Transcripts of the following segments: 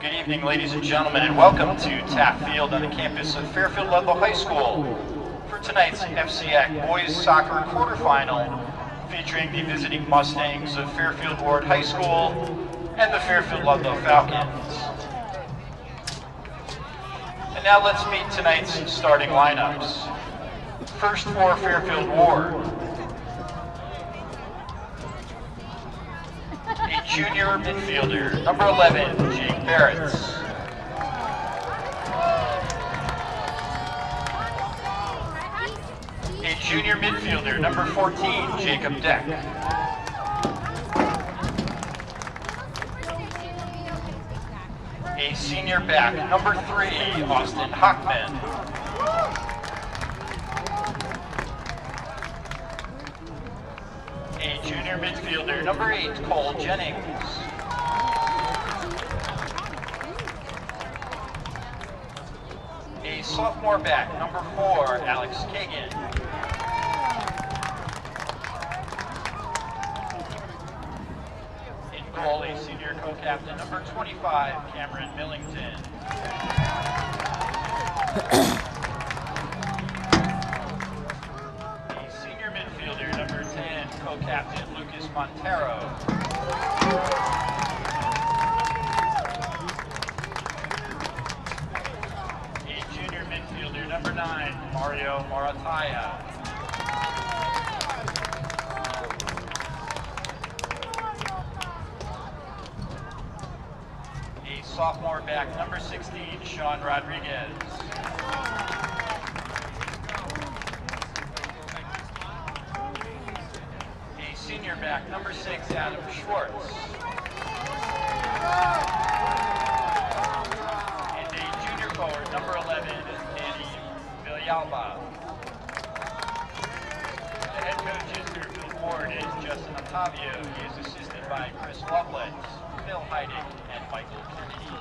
Good evening, ladies and gentlemen, and welcome to Taft Field on the campus of Fairfield Ludlowe High School for tonight's FCIAC Boys Soccer Quarterfinal, featuring the visiting Mustangs of Fairfield Warde High School and the Fairfield Ludlowe Falcons. And now let's meet tonight's starting lineups. First for Fairfield Warde, a junior midfielder, number 11, Jake Barrett. A junior midfielder, number 14, Jacob Deck. A senior back, number 3, Austin Hockman. A junior midfielder, number 8, Cole Jennings. A sophomore back, number 4, Alex Kagan. In goal, a senior co-captain, number 25, Cameron Millington. Number 10, co-captain Lucas Montero. A junior midfielder, number 9, Mario Morataya. A sophomore back, number 16, Sean Rodriguez. Senior back, number 6, Adam Schwartz. And a junior forward, number 11, Danny Villalba. The head coach of Fairfield Warde is Justin Octavio. He is assisted by Chris Lovelace, Phil Heiding, and Michael Kennedy.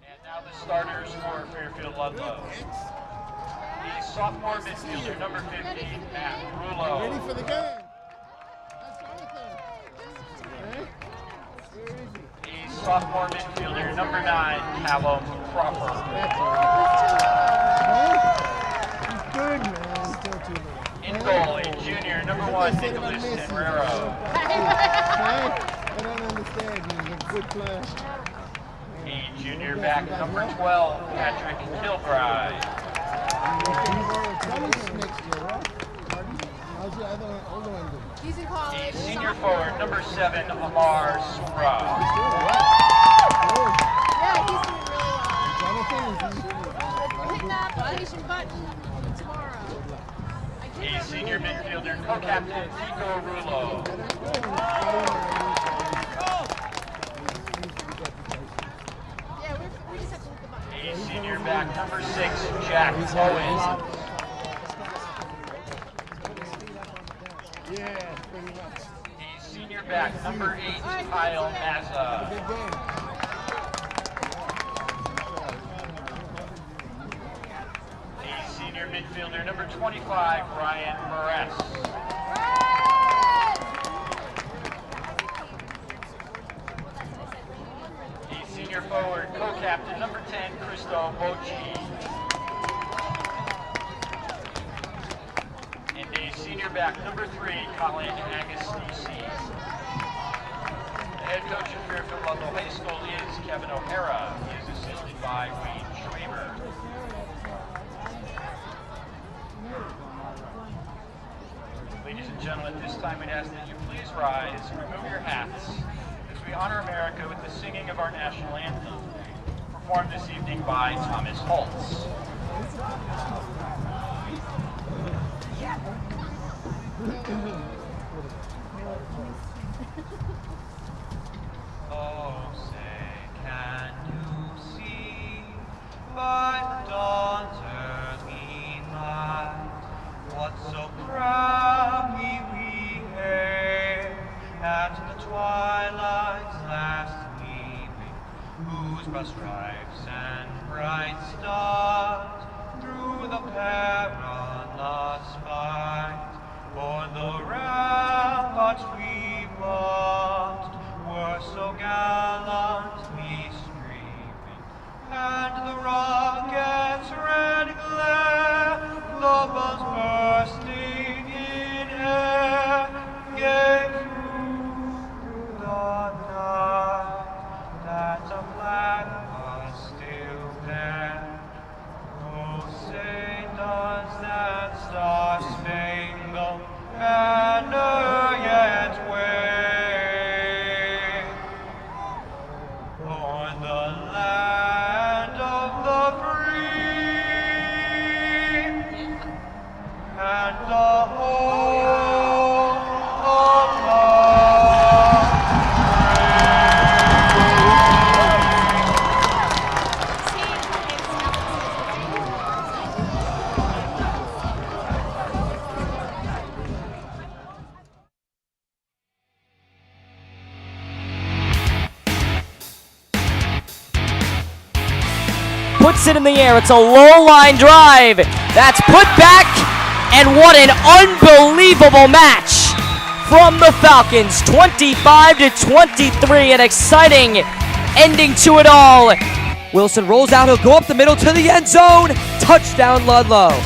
And now the starters for Fairfield Ludlowe. The sophomore midfielder, number 15, Matt Rulo. Ready for the game. That's everything. The sophomore midfielder, number 9, Callum Crawford. He's good, man. In goal, a junior, number 1, Nicholas Tenrero. I don't understand. He's a good player. A junior back, number 12, Patrick Kilbride. He's in college. A senior forward, number 7, Amar Sura. Yeah, he's doing really well. Hit that application button tomorrow. A senior midfielder, co-captain Tico Rulo. Yeah, we just have to hit the button. A senior back, number 6, Jack Owen. Yeah, pretty much. A senior back, number 8, Kyle Mazza. Good game. A senior midfielder, number 25, Ryan Moretz. A senior forward, co-captain, number 10, Cristo Bocci. And a senior back, number 3, Colin Agostisi. The head coach of Fairfield Ludlowe High School is Kevin O'Hara. He is assisted by Wayne Schramer. Ladies and gentlemen, at this time we'd ask that you please rise and remove your hats as we honor America with the singing of our national anthem, performed this evening by Thomas Holtz. Oh, say, can you see by the dawn's early light what so proudly we hailed at the twilight's last gleaming, whose broad stripes and bright stars through the perilous fight o'er the realm puts it in the air. It's a low line drive. That's put back, and what an unbelievable match from the Falcons. 25-23, an exciting ending to it all. Wilson rolls out, he'll go up the middle to the end zone. Touchdown Ludlow.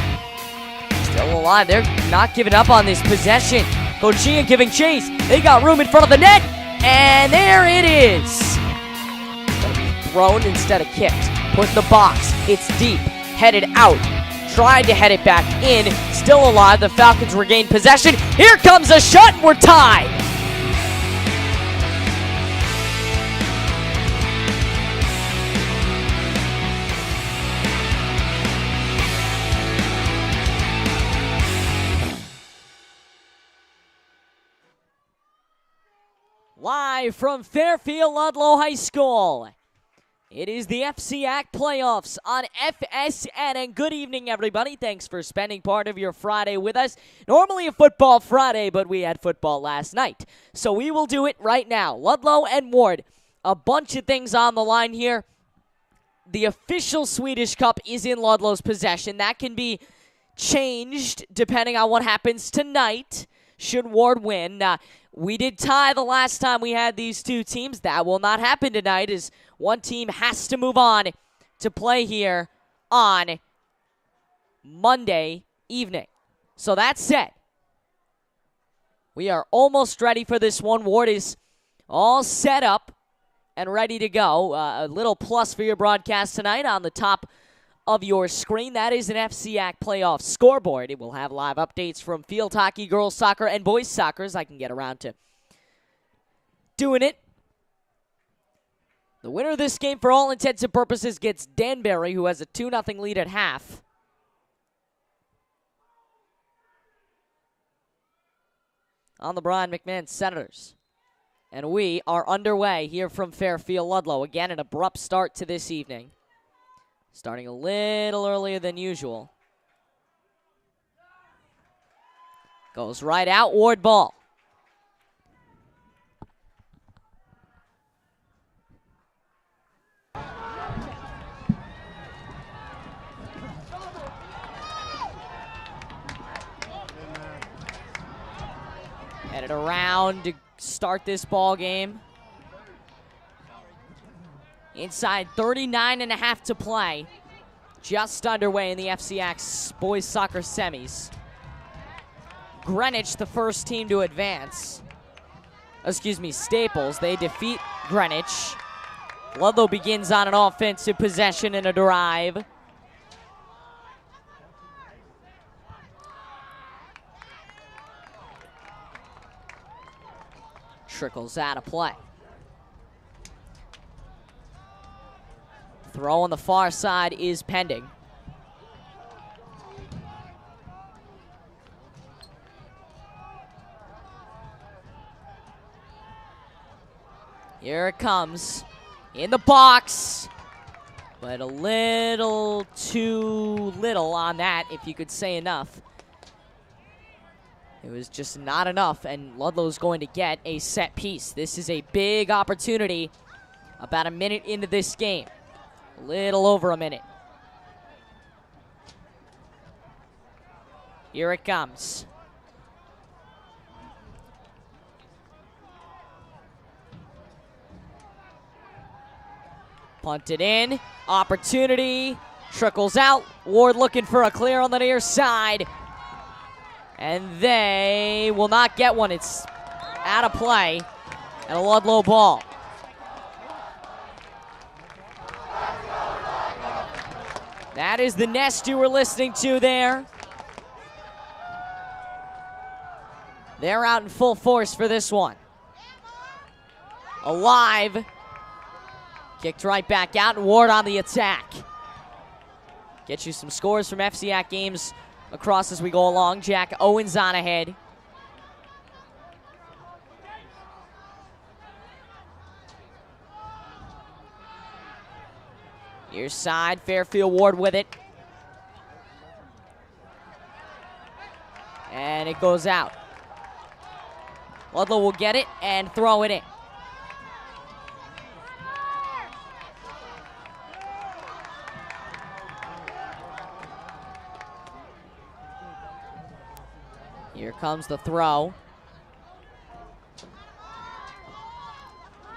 Still alive, they're not giving up on this possession. Cochia giving chase. They got room in front of the net, and there it is. Gonna be thrown instead of kicked. Put in the box. It's deep. Headed out. Tried to head it back in. Still alive. The Falcons regain possession. Here comes a shot, and we're tied. Live from Fairfield Ludlowe High School, it is the FCIAC playoffs on FSN, and good evening, everybody. Thanks for spending part of your Friday with us. Normally a football Friday, but we had football last night, so we will do it right now. Ludlowe and Warde, a bunch of things on the line here. The official Swedish Cup is in Ludlow's possession. That can be changed depending on what happens tonight, should Warde win. We did tie the last time we had these two teams. That will not happen tonight, as one team has to move on to play here on Monday evening. So that said, we are almost ready for this one. Warde is all set up and ready to go. A little plus for your broadcast tonight on the top of your screen. That is an FCIAC playoff scoreboard. It will have live updates from field hockey, girls soccer, and boys soccer, as I can get around to doing it. The winner of this game, for all intents and purposes, gets Danbury, who has a 2-0 lead at half. On the Brian McMahon Senators. And we are underway here from Fairfield Ludlowe. Again, an abrupt start to this evening. Starting a little earlier than usual. Goes right out, Warde ball. Headed around to start this ball game. Inside 39.5 to play. Just underway in the FCIAC boys soccer semis. Greenwich, the first team to advance. Staples, they defeat Greenwich. Ludlowe begins on an offensive possession and a drive. Trickles out of play. Throw on the far side is pending. Here it comes. In the box. But a little too little on that, if you could say enough. It was just not enough, and Ludlow's going to get a set piece. This is a big opportunity about a minute into this game. A little over a minute. Here it comes. Punted in. Opportunity. Trickles out. Warde looking for a clear on the near side. And they will not get one. It's out of play. And a Ludlowe ball. That is the nest you were listening to there. They're out in full force for this one. Alive. Kicked right back out, and Warde on the attack. Get you some scores from FCIAC games across as we go along. Jack Owens on ahead. Near side, Fairfield Warde with it. And it goes out. Ludlowe will get it and throw it in. Here comes the throw.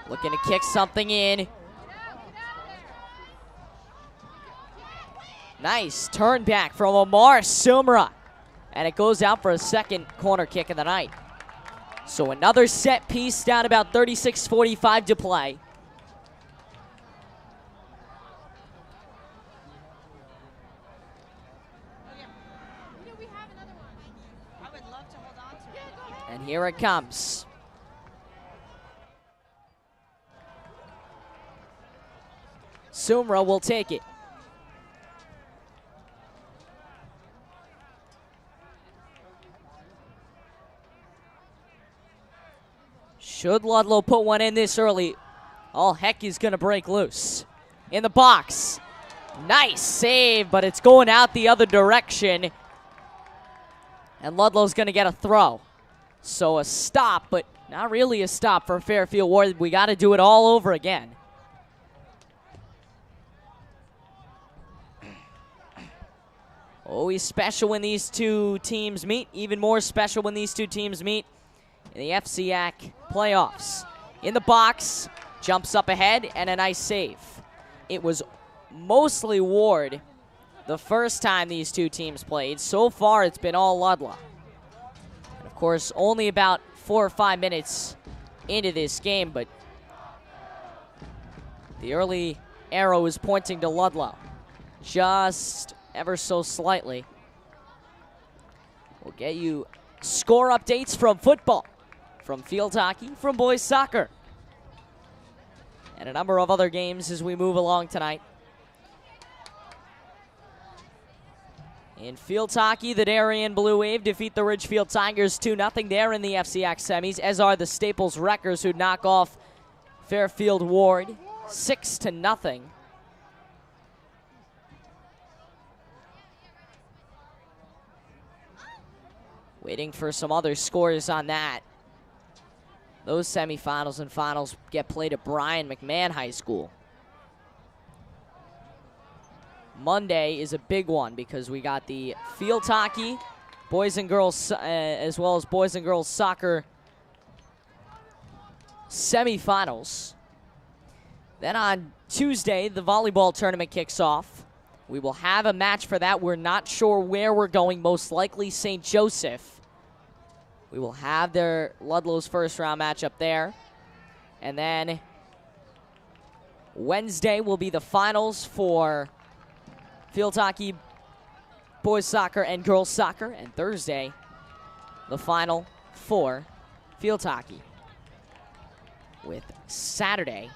Looking to kick something in. Nice turn back from Omar Sumra. And it goes out for a second corner kick of the night. So another set piece down about 36:45 to play. And here it comes. Sumra will take it. Should Ludlowe put one in this early, all heck is going to break loose. In the box. Nice save, but it's going out the other direction. And Ludlow's going to get a throw. So a stop, but not really a stop for Fairfield Warde. We got to do it all over again. Always special when these two teams meet. Even more special when these two teams meet in the FCIAC playoffs. In the box, jumps up ahead, and a nice save. It was mostly Warde the first time these two teams played. So far, it's been all Ludlowe. And of course, only about 4 or 5 minutes into this game, but the early arrow is pointing to Ludlowe. Just ever so slightly. We'll get you score updates from football, from field hockey, from boys soccer, and a number of other games as we move along tonight. In field hockey, the Darien Blue Wave defeat the Ridgefield Tigers 2-0. They're in the FCIAC semis, as are the Staples Wreckers, who knock off Fairfield Warde 6-0. Waiting for some other scores on that. Those semifinals and finals get played at Brian McMahon High School. Monday is a big one because we got the field hockey, boys and girls, as well as boys and girls soccer semifinals. Then on Tuesday, the volleyball tournament kicks off. We will have a match for that. We're not sure where we're going, most likely St. Joseph. We will have their Ludlow's first round matchup there. And then Wednesday will be the finals for field hockey, boys soccer, and girls soccer. And Thursday, the final for field hockey. With Saturday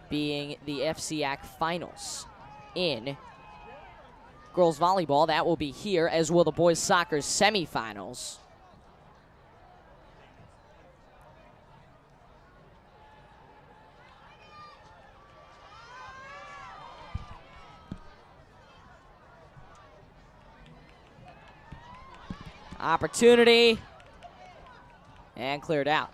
being the FCIAC finals in girls volleyball. That will be here, as will the boys soccer semifinals. Opportunity, and cleared out.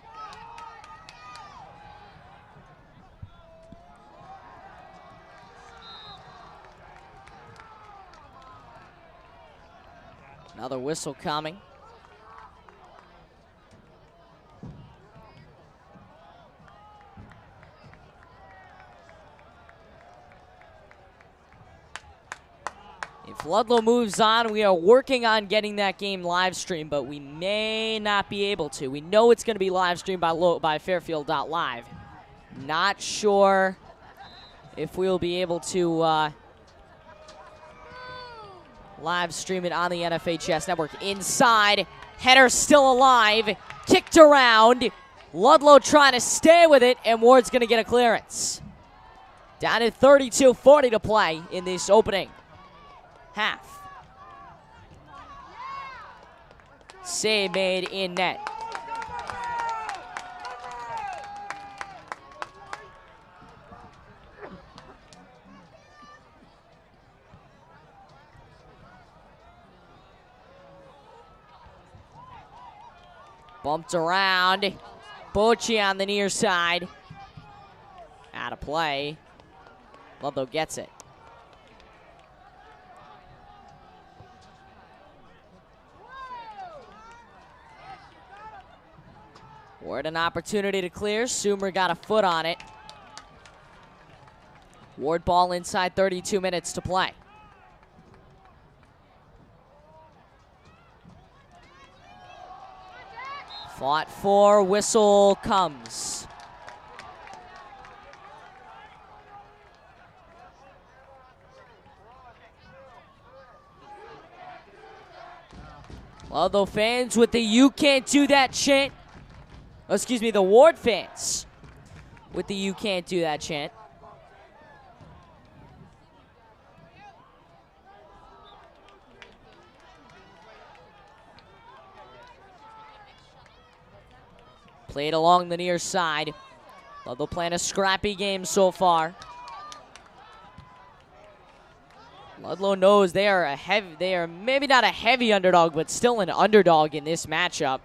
Another whistle coming. If Ludlowe moves on, we are working on getting that game live streamed, but we may not be able to. We know it's going to be live streamed by Fairfield.live. Not sure if we'll be able to live stream it on the NFHS network. Inside, header still alive, kicked around. Ludlowe trying to stay with it, and Ward's going to get a clearance. Down at 32:40 to play in this opening half. Save made in net. Bumped around. Bocci on the near side. Out of play. Ludlowe gets it. Warde an opportunity to clear. Sumer got a foot on it. Warde ball inside 32 minutes to play. Fought for, whistle comes. Ludlowe fans with the "You Can't Do That" chant. Oh, excuse me, the Warde fans with the "You Can't Do That" chant. Played along the near side. Ludlowe playing a scrappy game so far. Ludlowe knows they are maybe not a heavy underdog, but still an underdog in this matchup.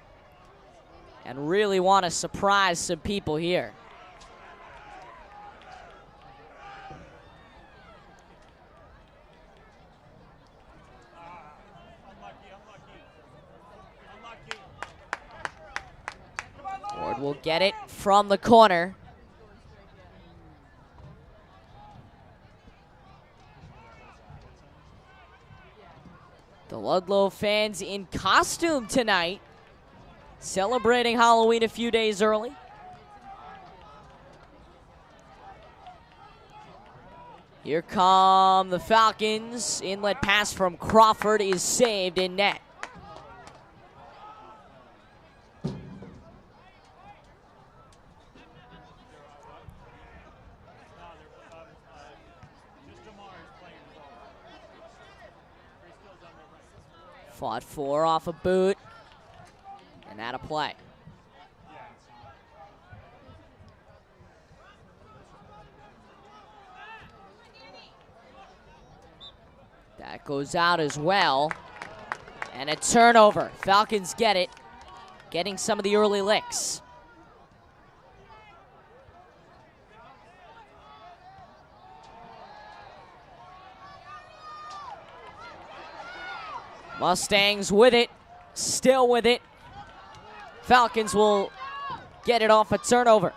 And really want to surprise some people here. Warde will get it from the corner. The Ludlowe fans in costume tonight, celebrating Halloween a few days early. Here come the Falcons. Inlet pass from Crawford is saved in net. Fought for off a boot, and out of play. That goes out as well, and a turnover. Falcons get it, getting some of the early licks. Mustangs with it, still with it. Falcons will get it off a turnover.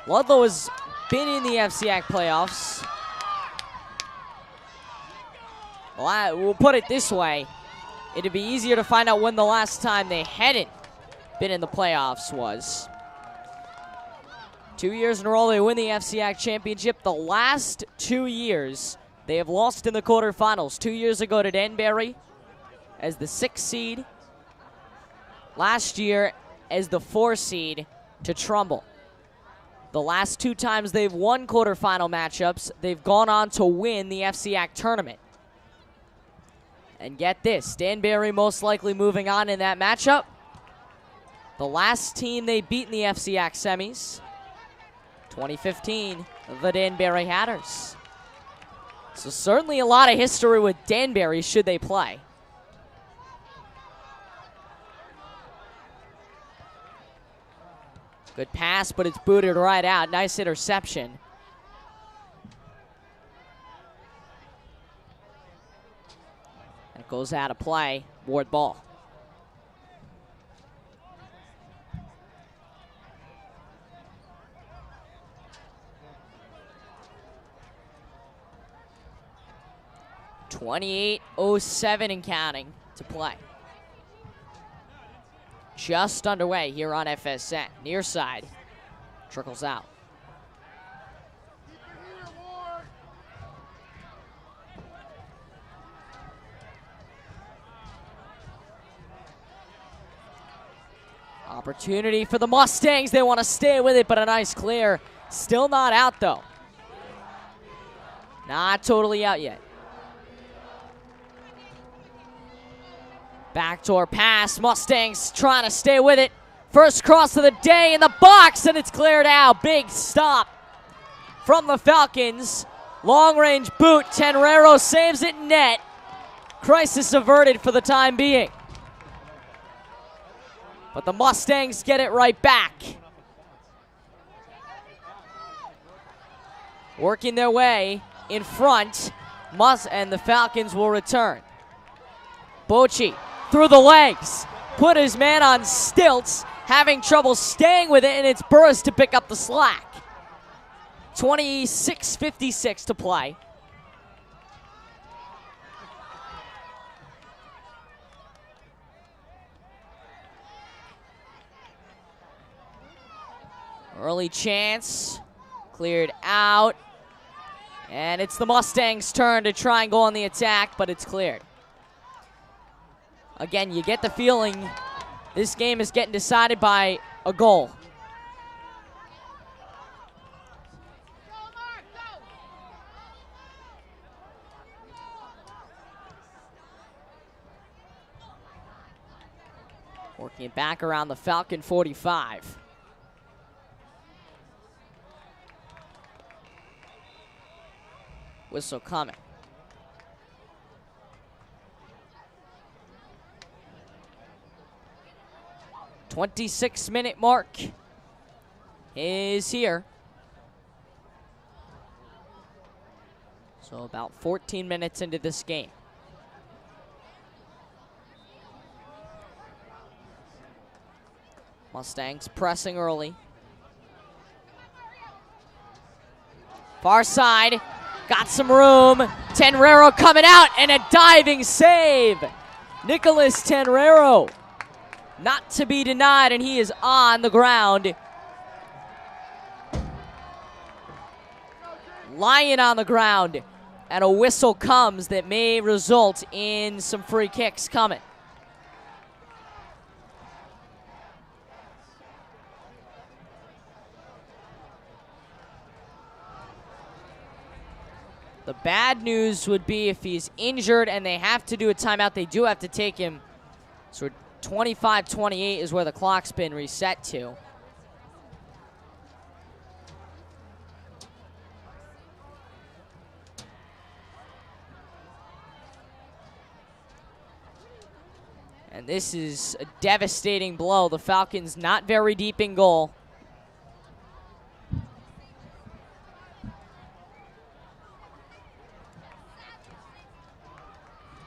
Ludlowe has been in the FCIAC playoffs. Well, we'll put it this way. It'd be easier to find out when the last time they hadn't been in the playoffs was. 2 years in a row they win the FCIAC championship. The last 2 years they have lost in the quarterfinals. 2 years ago to Danbury as the 6th seed. Last year as the 4 seed to Trumbull. The last 2 times they've won quarterfinal matchups, they've gone on to win the FCIAC tournament. And get this, Danbury most likely moving on in that matchup. The last team they beat in the FCIAC semis, 2015, the Danbury Hatters. So certainly a lot of history with Danbury should they play. Good pass, but it's booted right out. Nice interception. It goes out of play. Warde ball. .28:07 and counting to play. Just underway here on FSN. Near side. Trickles out. Opportunity for the Mustangs. They want to stay with it, but a nice clear. Still not out, though. Not totally out yet. Backdoor pass. Mustangs trying to stay with it. First cross of the day in the box, and it's cleared out. Big stop from the Falcons. Long-range boot. Tenrero saves it net. Crisis averted for the time being. But the Mustangs get it right back. Working their way in front. And the Falcons will return. Bocci through the legs. Put his man on stilts. having trouble staying with it, and it's Burris to pick up the slack. 26:56 to play. Early chance, cleared out, and it's the Mustangs' turn to try and go on the attack, but it's cleared. Again, you get the feeling this game is getting decided by a goal. Working it back around the Falcon 45. Whistle coming. .26-minute mark is here. So about 14 minutes into this game. Mustangs pressing early. Far side. Got some room. Tenrero coming out and a diving save. Nicholas Tenrero. Not to be denied, and he is on the ground. Lying on the ground. And a whistle comes that may result in some free kicks coming. The bad news would be if he's injured and they have to do a timeout, they do have to take him. So 25-28 is where the clock's been reset to. And this is a devastating blow. The Falcons not very deep in goal.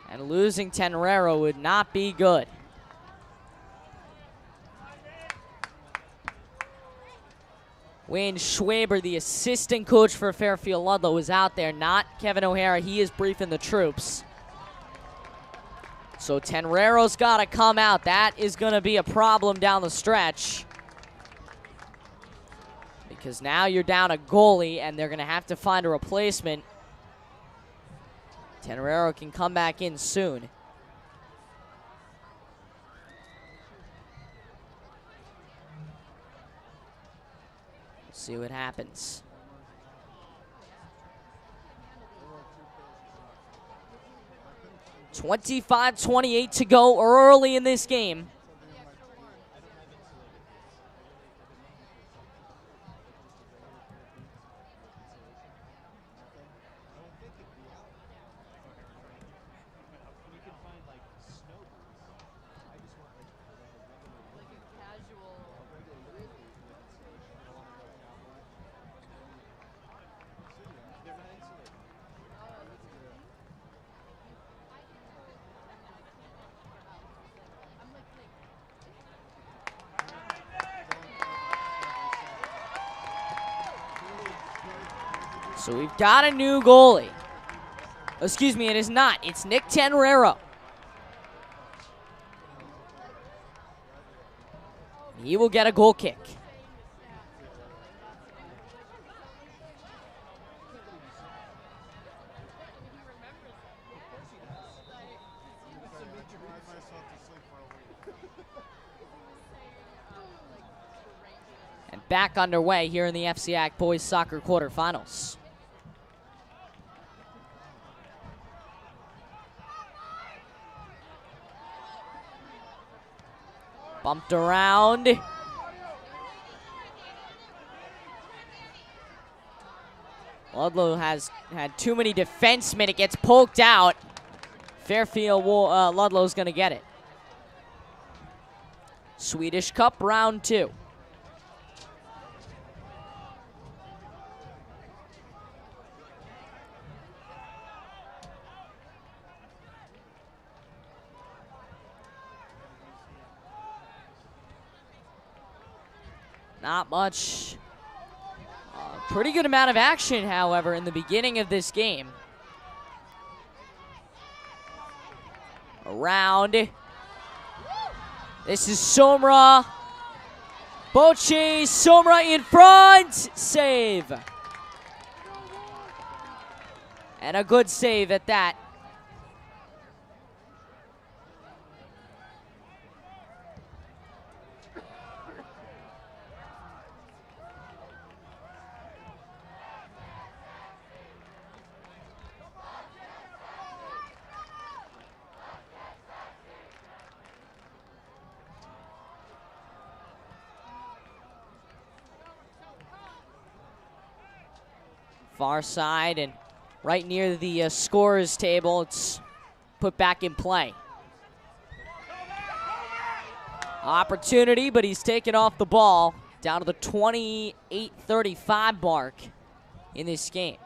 And losing Tenrero would not be good. Wayne Schwaber, the assistant coach for Fairfield Ludlowe, is out there, not Kevin O'Hara. He is briefing the troops. So Tenrero's got to come out. That is going to be a problem down the stretch. Because now you're down a goalie, and they're going to have to find a replacement. Tenrero can come back in soon. See what happens. 25-28 to go early in this game. So we've got a new goalie. Excuse me, it is not. It's Nick Tenrero. He will get a goal kick. And back underway here in the FCIAC Boys Soccer Quarterfinals. Bumped around. Ludlowe has had too many defensemen. It gets poked out. Fairfield Ludlowe's going to get it. Swedish Cup round 2. Not much. Pretty good amount of action, however, in the beginning of this game. Around. This is Somra. Boat chase. Somra in front. Save. And a good save at that. Far side and right near the scorer's table. It's put back in play. Opportunity, but he's taken off the ball. Down to the 28-35 mark in this game.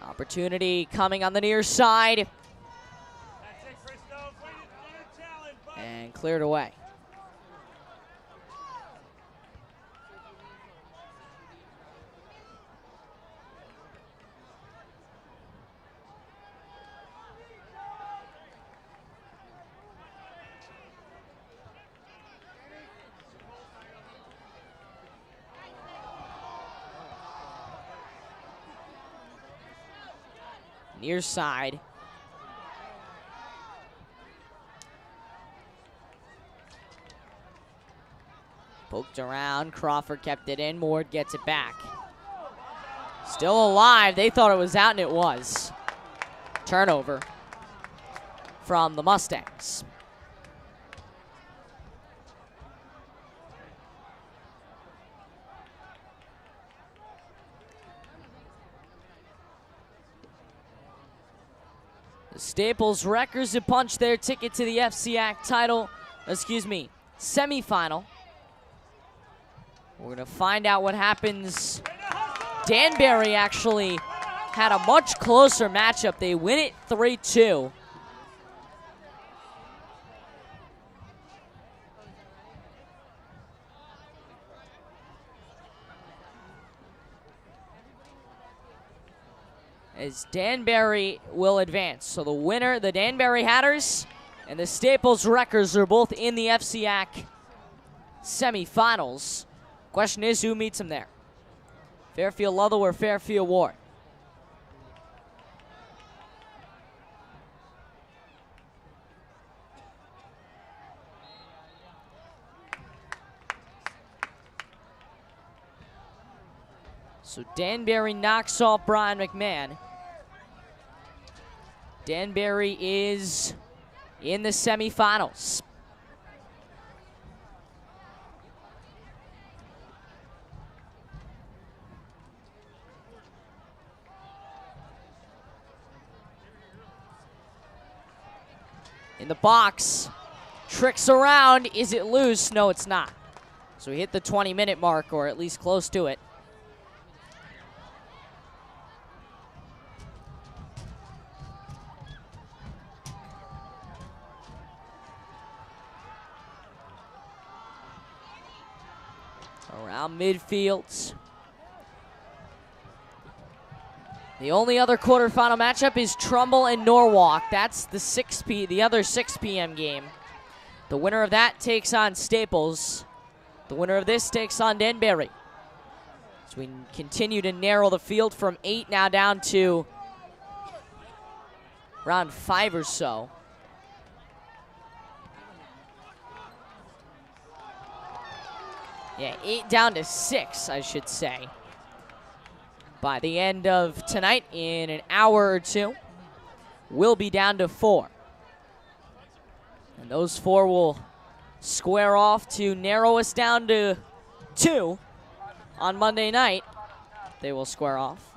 Opportunity coming on the near side. And cleared away. Near side. Poked around. Crawford kept it in. Ward gets it back. Still alive. They thought it was out, and it was. Turnover from the Mustangs. The Staples Wreckers have punched their ticket to the FCIAC semifinal. We're gonna find out what happens. Danbury actually had a much closer matchup. They win it 3-2. As Danbury will advance. So the winner, the Danbury Hatters and the Staples Wreckers, are both in the FCIAC semifinals. Question is, who meets them there? Fairfield Ludlowe or Fairfield Warde? So Danbury knocks off Brian McMahon. Danbury is in the semifinals. In the box, tricks around. Is it loose? No, it's not. So we hit the 20-minute mark, or at least close to it. Around midfield. The only other quarterfinal matchup is Trumbull and Norwalk. That's the other 6 p.m. game. The winner of that takes on Staples. The winner of this takes on Danbury. So we continue to narrow the field from 8 now down to around 5 or so. Yeah, 8 down to 6, I should say. By the end of tonight, in an hour or two, we'll be down to 4. And those 4 will square off to narrow us down to 2 on Monday night. They will square off.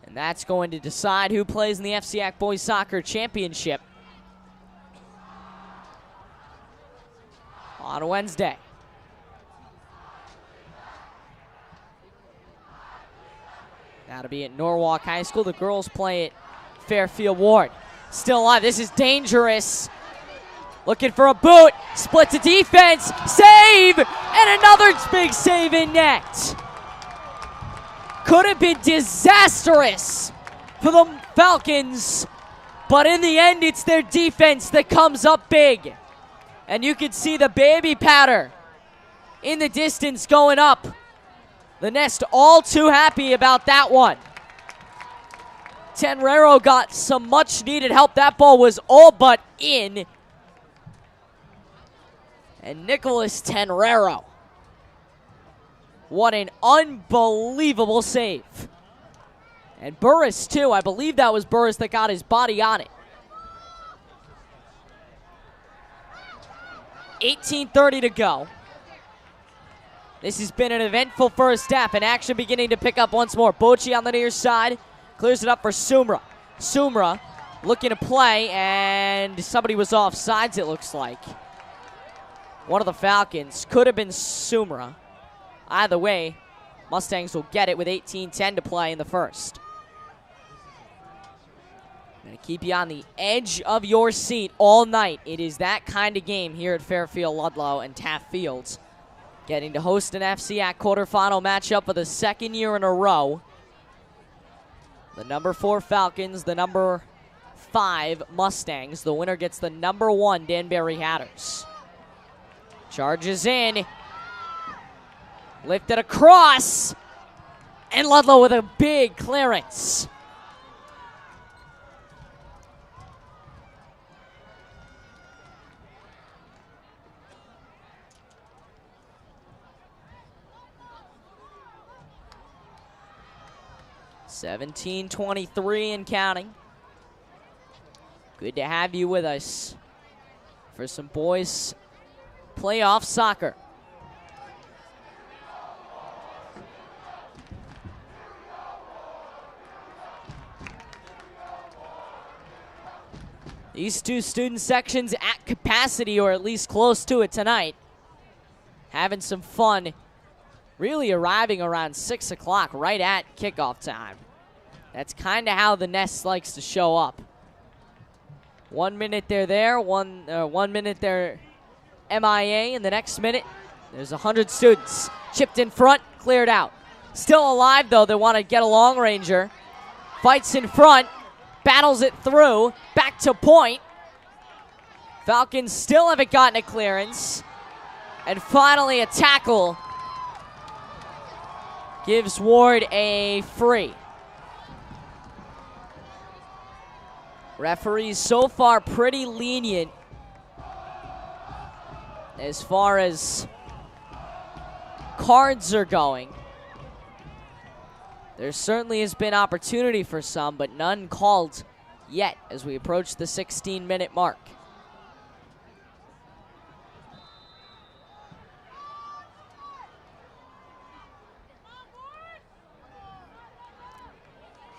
And that's going to decide who plays in the FCIAC Boys Soccer Championship on Wednesday. That'll be at Norwalk High School. The girls play at Fairfield Warde. Still alive. This is dangerous. Looking for a boot. Split to defense. Save! And another big save in net. Could have been disastrous for the Falcons, but in the end, it's their defense that comes up big. And you can see the baby powder in the distance going up. The Nest all too happy about that one. Tenrero got some much needed help. That ball was all but in. And Nicholas Tenrero, what an unbelievable save. And Burris too. I believe that was Burris that got his body on it. 18:30 to go. This has been an eventful first half, and action beginning to pick up once more. Bocci on the near side, clears it up for Sumra. Sumra looking to play, and somebody was offsides, it looks like. One of the Falcons. Could have been Sumra. Either way, Mustangs will get it with 18:10 to play in the first. I'm going to keep you on the edge of your seat all night. It is that kind of game here at Fairfield Ludlowe and Taft Fields. Getting to host an FCIAC quarterfinal matchup for the second year in a row. The number 4 Falcons, the number 5 Mustangs. The winner gets the number 1 Danbury Hatters. Charges in. Lifted across. And Ludlowe with a big clearance. (17:23) and counting. Good to have you with us for some boys playoff soccer. These two student sections at capacity, or at least close to it tonight. Having some fun. Really arriving around 6 o'clock, right at kickoff time. That's kind of how the Nest likes to show up. 1 minute they're there, 1 minute they're MIA, and the next minute there's 100 students. Chipped in front, cleared out. Still alive though, they want to get a long ranger. Fights in front, battles it through, back to point. Falcons still haven't gotten a clearance. And finally a tackle gives Ward a free. Referees so far pretty lenient as far as cards are going. There certainly has been opportunity for some, but none called yet as we approach the 16-minute mark.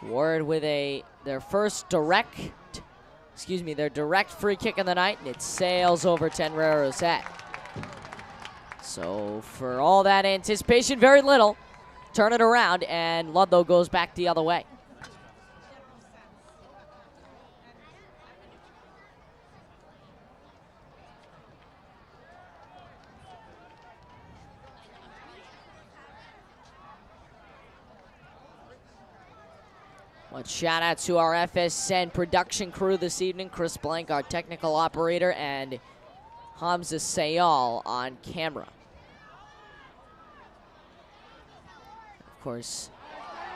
Ward with their direct free kick of the night, and it sails over Tenrero's head. So for all that anticipation, very little. Turn it around, and Ludlowe goes back the other way. One shout out to our FSN production crew this evening. Chris Blank, our technical operator, and Hamza Sayal on camera. Of course,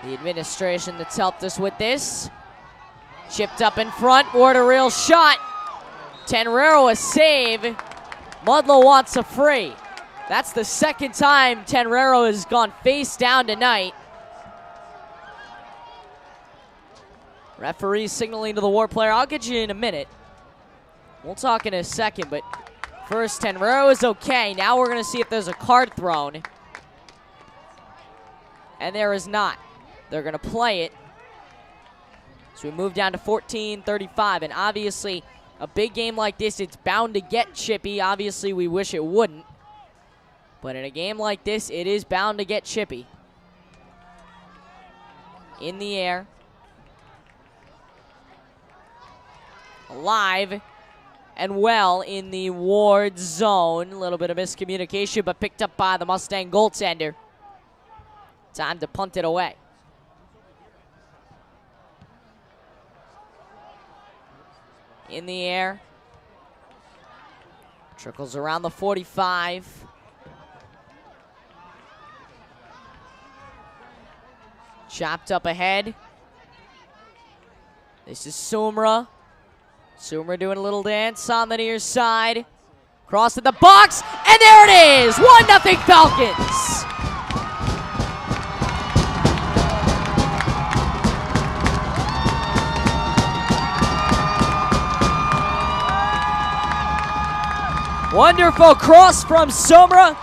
the administration that's helped us with this. Chipped up in front, Ward a real shot. Tenrero a save. Ludlowe wants a free. That's the second time Tenrero has gone face down tonight. Referee signaling to the Ward player. I'll get you in a minute. We'll talk in a second, but first Tenrero is okay. Now we're going to see if there's a card thrown. And there is not. They're going to play it. So we move down to 14-35, and obviously a big game like this, it's bound to get chippy. Obviously, we wish it wouldn't. But in a game like this, it is bound to get chippy. In the air. Alive and well in the Warde zone. A little bit of miscommunication, but picked up by the Mustang goaltender. Time to punt it away. In the air. Trickles around the 45. Chopped up ahead. This is Sumra. Sumra doing a little dance on the near side. Cross to the box, and there it is! 1-0 Falcons! Wonderful cross from Sumra.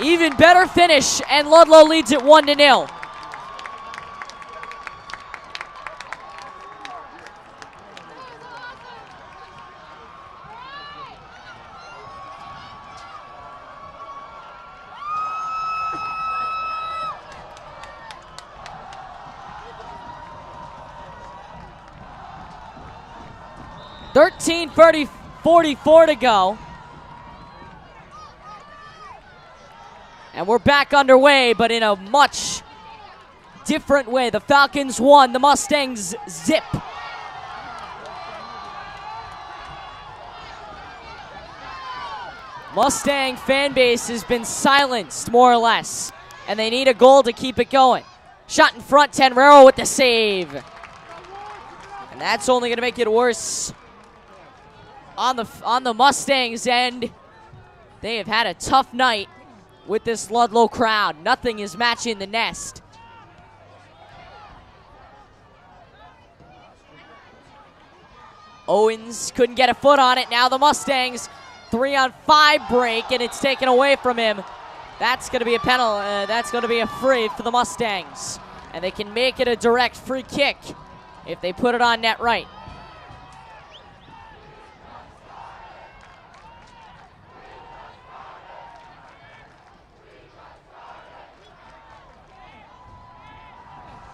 Even better finish, and Ludlowe leads it 1-0. .44 to go. And we're back underway, but in a much different way. The Falcons won, the Mustangs zip. Mustang fan base has been silenced, more or less, and they need a goal to keep it going. Shot in front, Tenrero with the save. And that's only going to make it worse on the Mustangs' end. They have had a tough night with this Ludlowe crowd. Nothing is matching the nest. Owens couldn't get a foot on it. Now the Mustangs 3-on-5 break, and it's taken away from him. That's going to be a penalty. That's going to be a free for the Mustangs, and they can make it a direct free kick if they put it on net right.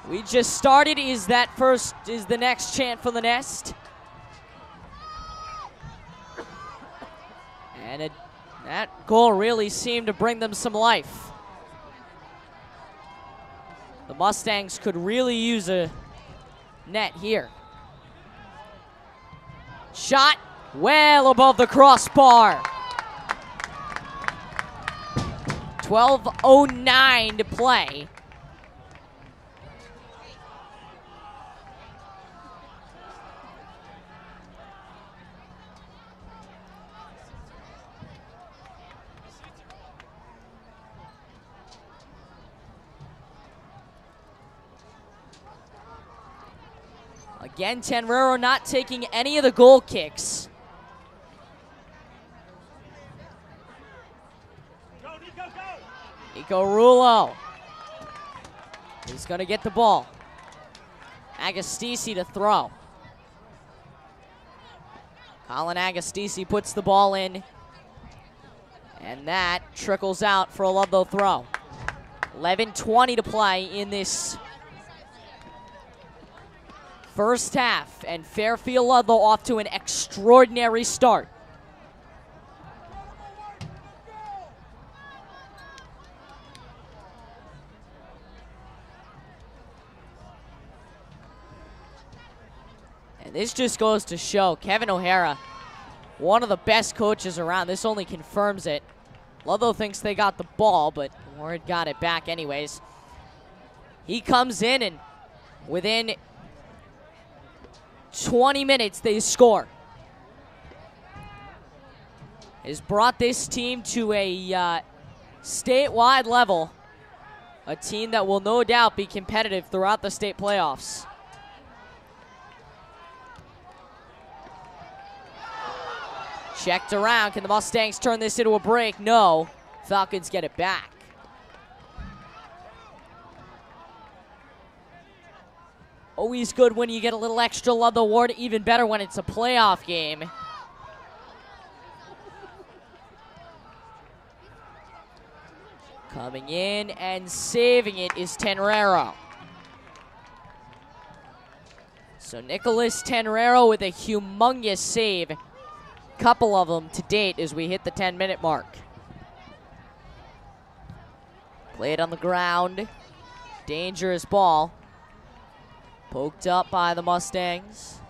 We just started. Is the next chant for the nest? And that goal really seemed to bring them some life. The Mustangs could really use a net here. Shot well above the crossbar. 12:09 to play. Again, Tenrero not taking any of the goal kicks. Nico Rulo. He's going to get the ball. Agostisi to throw. Colin Agostisi puts the ball in. And that trickles out for a Ludlowe throw. 11:20 to play in this first half, and Fairfield Ludlowe off to an extraordinary start. And this just goes to show Kevin O'Hara, one of the best coaches around. This only confirms it. Ludlowe thinks they got the ball, but Ward got it back anyways. He comes in, and within 20 minutes, they score. Has brought this team to a statewide level. A team that will no doubt be competitive throughout the state playoffs. Checked around. Can the Mustangs turn this into a break? No. Falcons get it back. Always good when you get a little extra Ludlowe Warde, even better when it's a playoff game. Coming in and saving it is Tenrero. So Nicholas Tenrero with a humongous save. Couple of them to date as we hit the 10-minute mark. Played on the ground. Dangerous ball. Poked up by the Mustangs.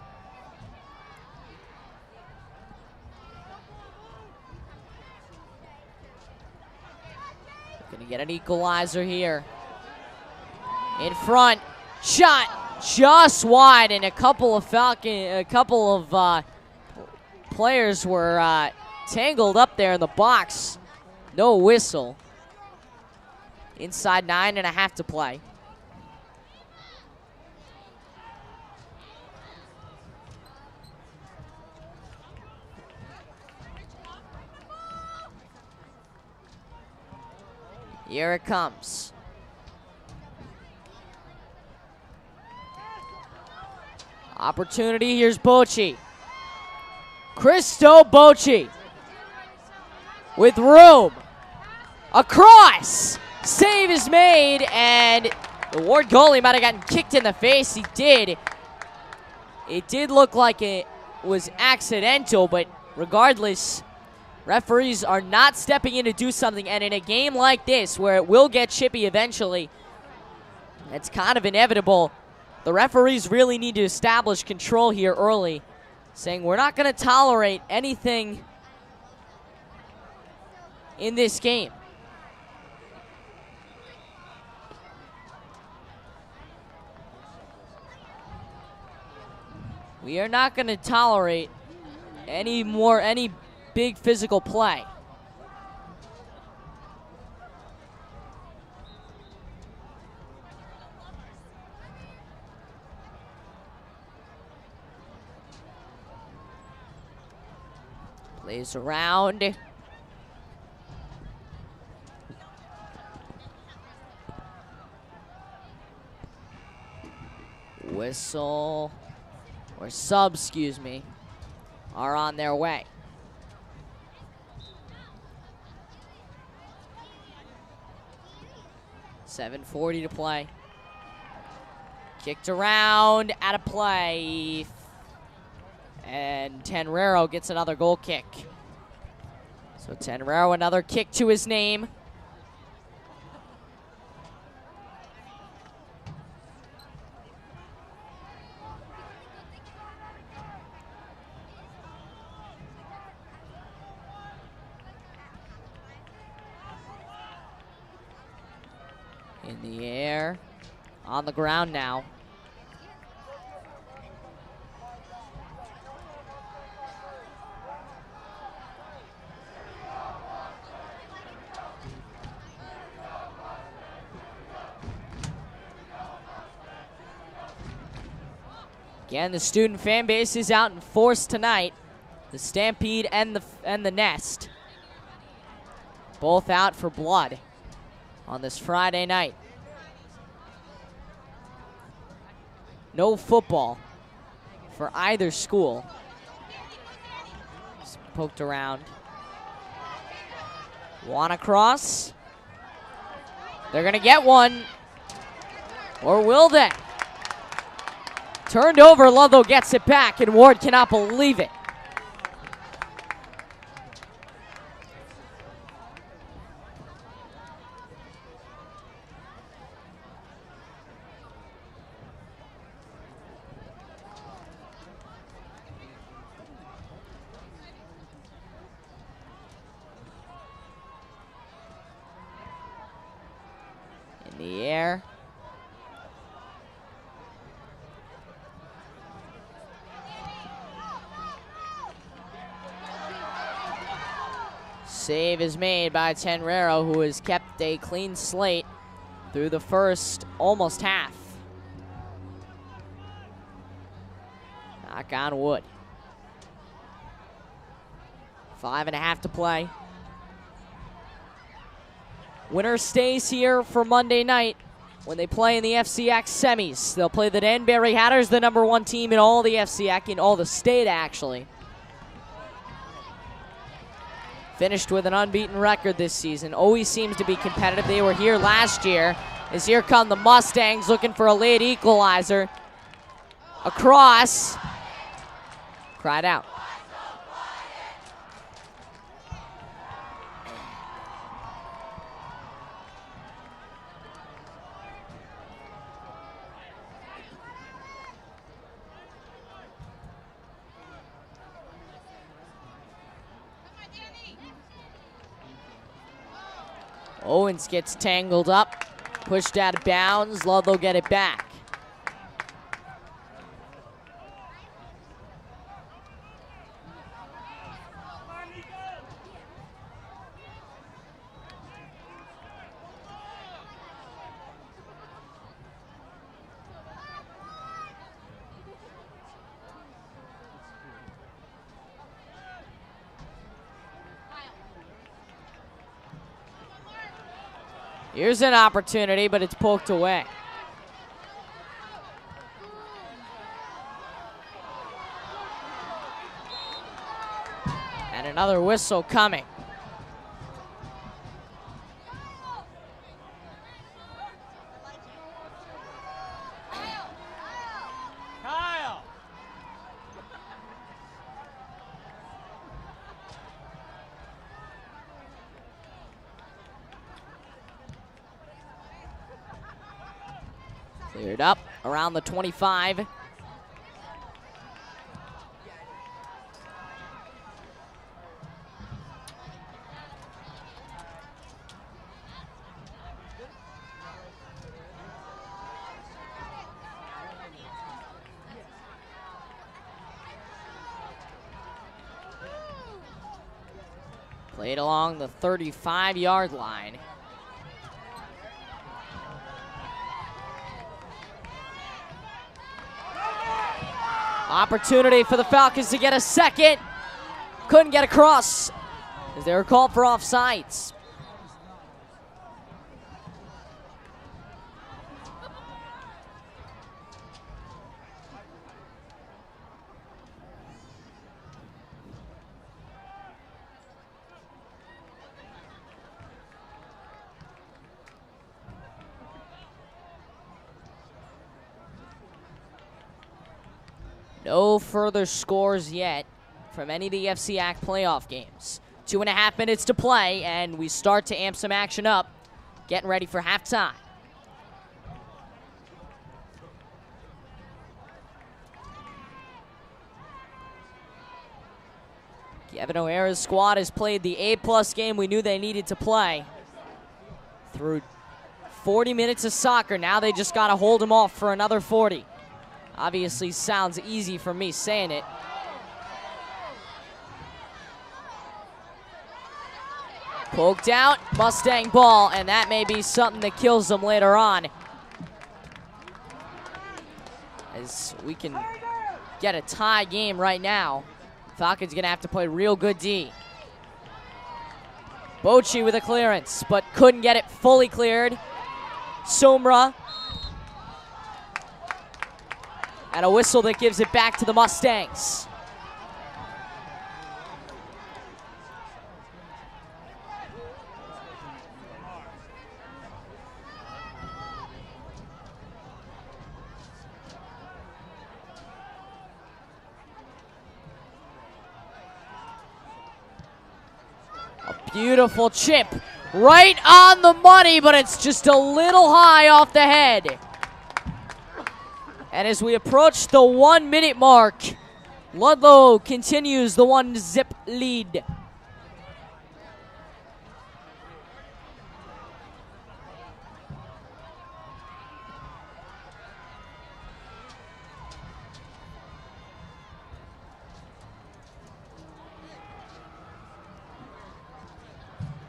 Gonna get an equalizer here. In front. Shot just wide, and a couple of players were tangled up there in the box. No whistle. Inside 9.5 to play. Here it comes. Opportunity, here's Bocci. Cristo Bocci with room. Across. Save is made, and the Warde goalie might have gotten kicked in the face. He did. It did look like it was accidental, but regardless, referees are not stepping in to do something, and in a game like this where it will get chippy eventually, it's kind of inevitable. The referees really need to establish control here early, saying we're not going to tolerate anything in this game. We are not going to tolerate any big physical play. Plays around. Whistle, or subs, excuse me, are on their way. .740 to play. Kicked around, out of play. And Tenrero gets another goal kick. So Tenrero, another kick to his name. In the air, on the ground now. Again, the student fan base is out in force tonight. The Stampede and the Nest, both out for blood on this Friday night. No football for either school. Just poked around. One across. They're gonna get one. Or will they? Turned over, Ludlowe gets it back, and Warde cannot believe it. In the air. Save is made by Tenrero, who has kept a clean slate through the first almost half. Knock on wood. 5.5 to play. Winner stays here for Monday night. when they play in the FCIAC semis. They'll play the Danbury Hatters, the #1 team in all the FCIAC, in all the state actually. Finished with an unbeaten record this season. Always seems to be competitive. They were here last year. As here come the Mustangs looking for a late equalizer. Across. Cried out. Owens gets tangled up, pushed out of bounds. Ludlowe get it back. Here's an opportunity, but it's poked away. And another whistle coming. Kyle. Cleared up around the 25. Played along the 35-yard line. Opportunity for the Falcons to get a second. Couldn't get across as they were called for offsides. No further scores yet from any of the FCIAC playoff games. 2.5 minutes to play, and we start to amp some action up, getting ready for halftime. Kevin O'Hara's squad has played the A+ game we knew they needed to play. Through 40 minutes of soccer, now they just got to hold them off for another 40. Obviously sounds easy for me saying it. Poked out, Mustang ball, and that may be something that kills them later on. As we can get a tie game right now. Falcons gonna have to play real good D. Bochy with a clearance, but couldn't get it fully cleared. Somra. And a whistle that gives it back to the Mustangs. A beautiful chip, right on the money, but it's just a little high off the head. And as we approach the 1 minute mark, Ludlowe continues the 1-zip lead.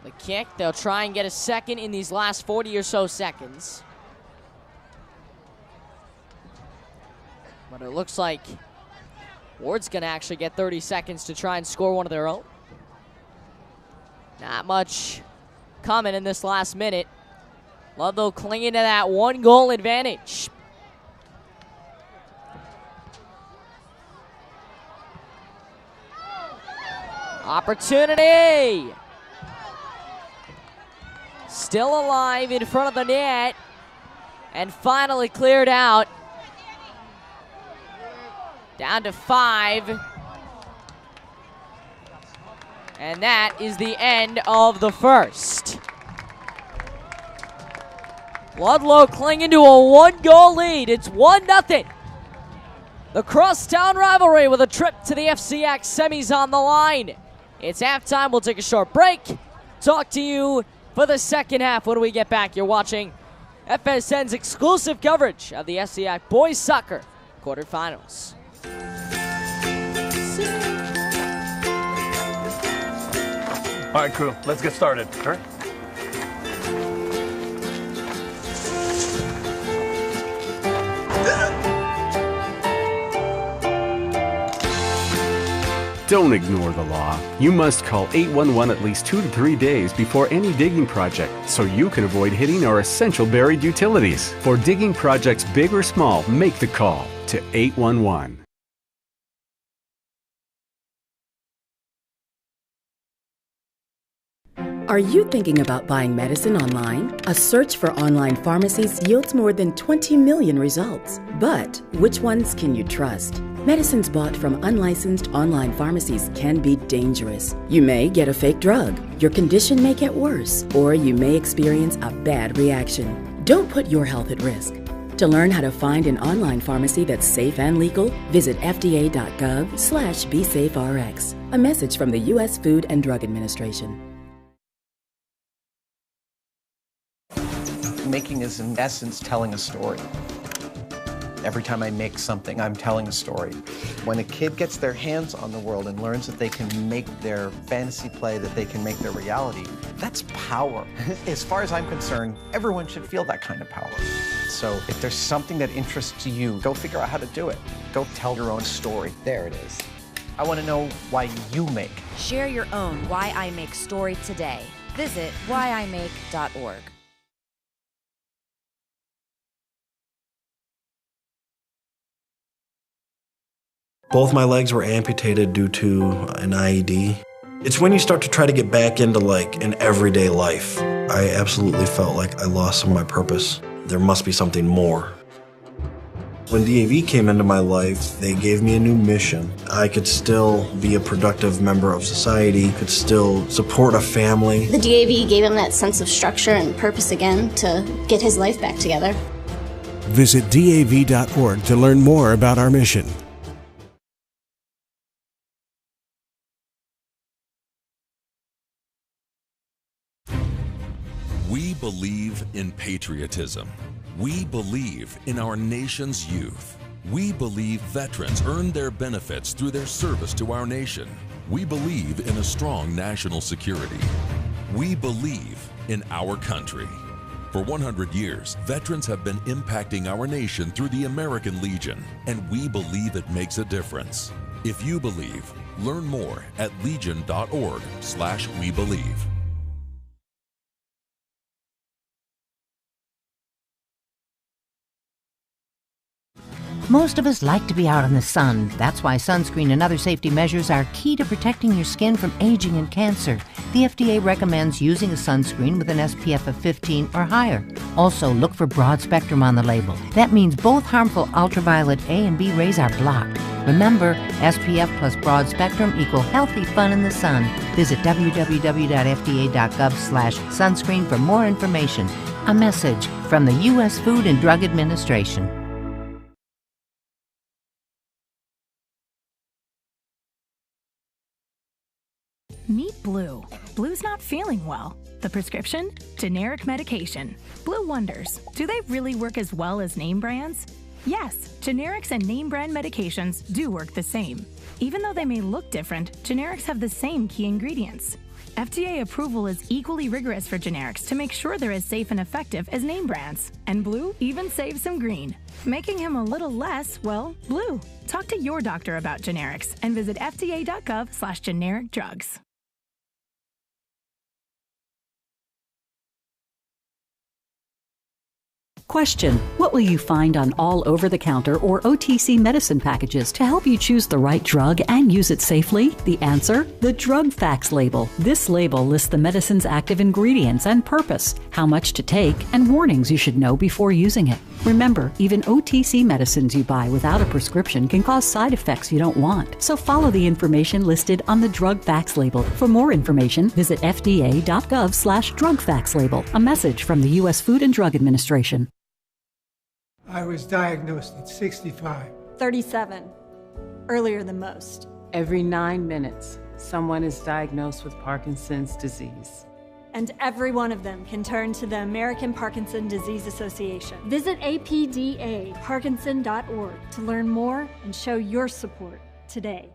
The kick, they'll try and get a second in these last 40 or so seconds. But it looks like Warde's going to actually get 30 seconds to try and score one of their own. Not much coming in this last minute. Ludlowe clinging to that 1-goal advantage. Opportunity. Still alive in front of the net. And finally cleared out. Down to 5. And that is the end of the first. Ludlowe clinging to a 1-goal lead. It's 1-0. The crosstown rivalry with a trip to the FCIAC semis on the line. It's halftime. We'll take a short break. Talk to you for the second half when we get back. You're watching FSN's exclusive coverage of the FCIAC Boys Soccer Quarterfinals. All right, crew, let's get started. All right. Don't ignore the law. You must call 811 at least 2 to 3 days before any digging project so you can avoid hitting our essential buried utilities. For digging projects big or small, make the call to 811. Are you thinking about buying medicine online? A search for online pharmacies yields more than 20 million results. But which ones can you trust? Medicines bought from unlicensed online pharmacies can be dangerous. You may get a fake drug, your condition may get worse, or you may experience a bad reaction. Don't put your health at risk. To learn how to find an online pharmacy that's safe and legal, visit fda.gov/BeSafeRx. A message from the U.S. Food and Drug Administration. Making is in essence telling a story. Every time I make something, I'm telling a story. When a kid gets their hands on the world and learns that they can make their fantasy play, that they can make their reality, that's power. As far as I'm concerned, everyone should feel that kind of power. So if there's something that interests you, go figure out how to do it. Go tell your own story. There it is. I want to know why you make. Share your own Why I Make story today. Visit whyimake.org. Both my legs were amputated due to an IED. It's when you start to try to get back into like an everyday life. I absolutely felt like I lost some of my purpose. There must be something more. When DAV came into my life, they gave me a new mission. I could still be a productive member of society, could still support a family. The DAV gave him that sense of structure and purpose again to get his life back together. Visit DAV.org to learn more about our mission. We believe in patriotism. We believe in our nation's youth. We believe veterans earn their benefits through their service to our nation. We believe in a strong national security. We believe in our country. For 100 years, veterans have been impacting our nation through the American Legion, and we believe it makes a difference. If you believe, learn more at legion.org/webelieve. Most of us like to be out in the sun. That's why sunscreen and other safety measures are key to protecting your skin from aging and cancer. The FDA recommends using a sunscreen with an SPF of 15 or higher. Also, look for broad spectrum on the label. That means both harmful ultraviolet A and B rays are blocked. Remember, SPF plus broad spectrum equal healthy fun in the sun. Visit www.fda.gov/sunscreen for more information. A message from the U.S. Food and Drug Administration. Meet Blue. Blue's not feeling well. The prescription? Generic medication. Blue wonders, do they really work as well as name brands? Yes, generics and name brand medications do work the same. Even though they may look different, generics have the same key ingredients. FDA approval is equally rigorous for generics to make sure they're as safe and effective as name brands. And Blue even saves some green, making him a little less, well, blue. Talk to your doctor about generics and visit fda.gov/generic drugs. Question: what will you find on all over-the-counter or OTC medicine packages to help you choose the right drug and use it safely? The answer: the Drug Facts label. This label lists the medicine's active ingredients and purpose, how much to take, and warnings you should know before using it. Remember, even OTC medicines you buy without a prescription can cause side effects you don't want. So follow the information listed on the Drug Facts label. For more information, visit fda.gov/drugfactslabel. A message from the U.S. Food and Drug Administration. I was diagnosed at 65. 37. Earlier than most. Every 9 minutes, someone is diagnosed with Parkinson's disease. And every one of them can turn to the American Parkinson Disease Association. Visit apdaparkinson.org to learn more and show your support today.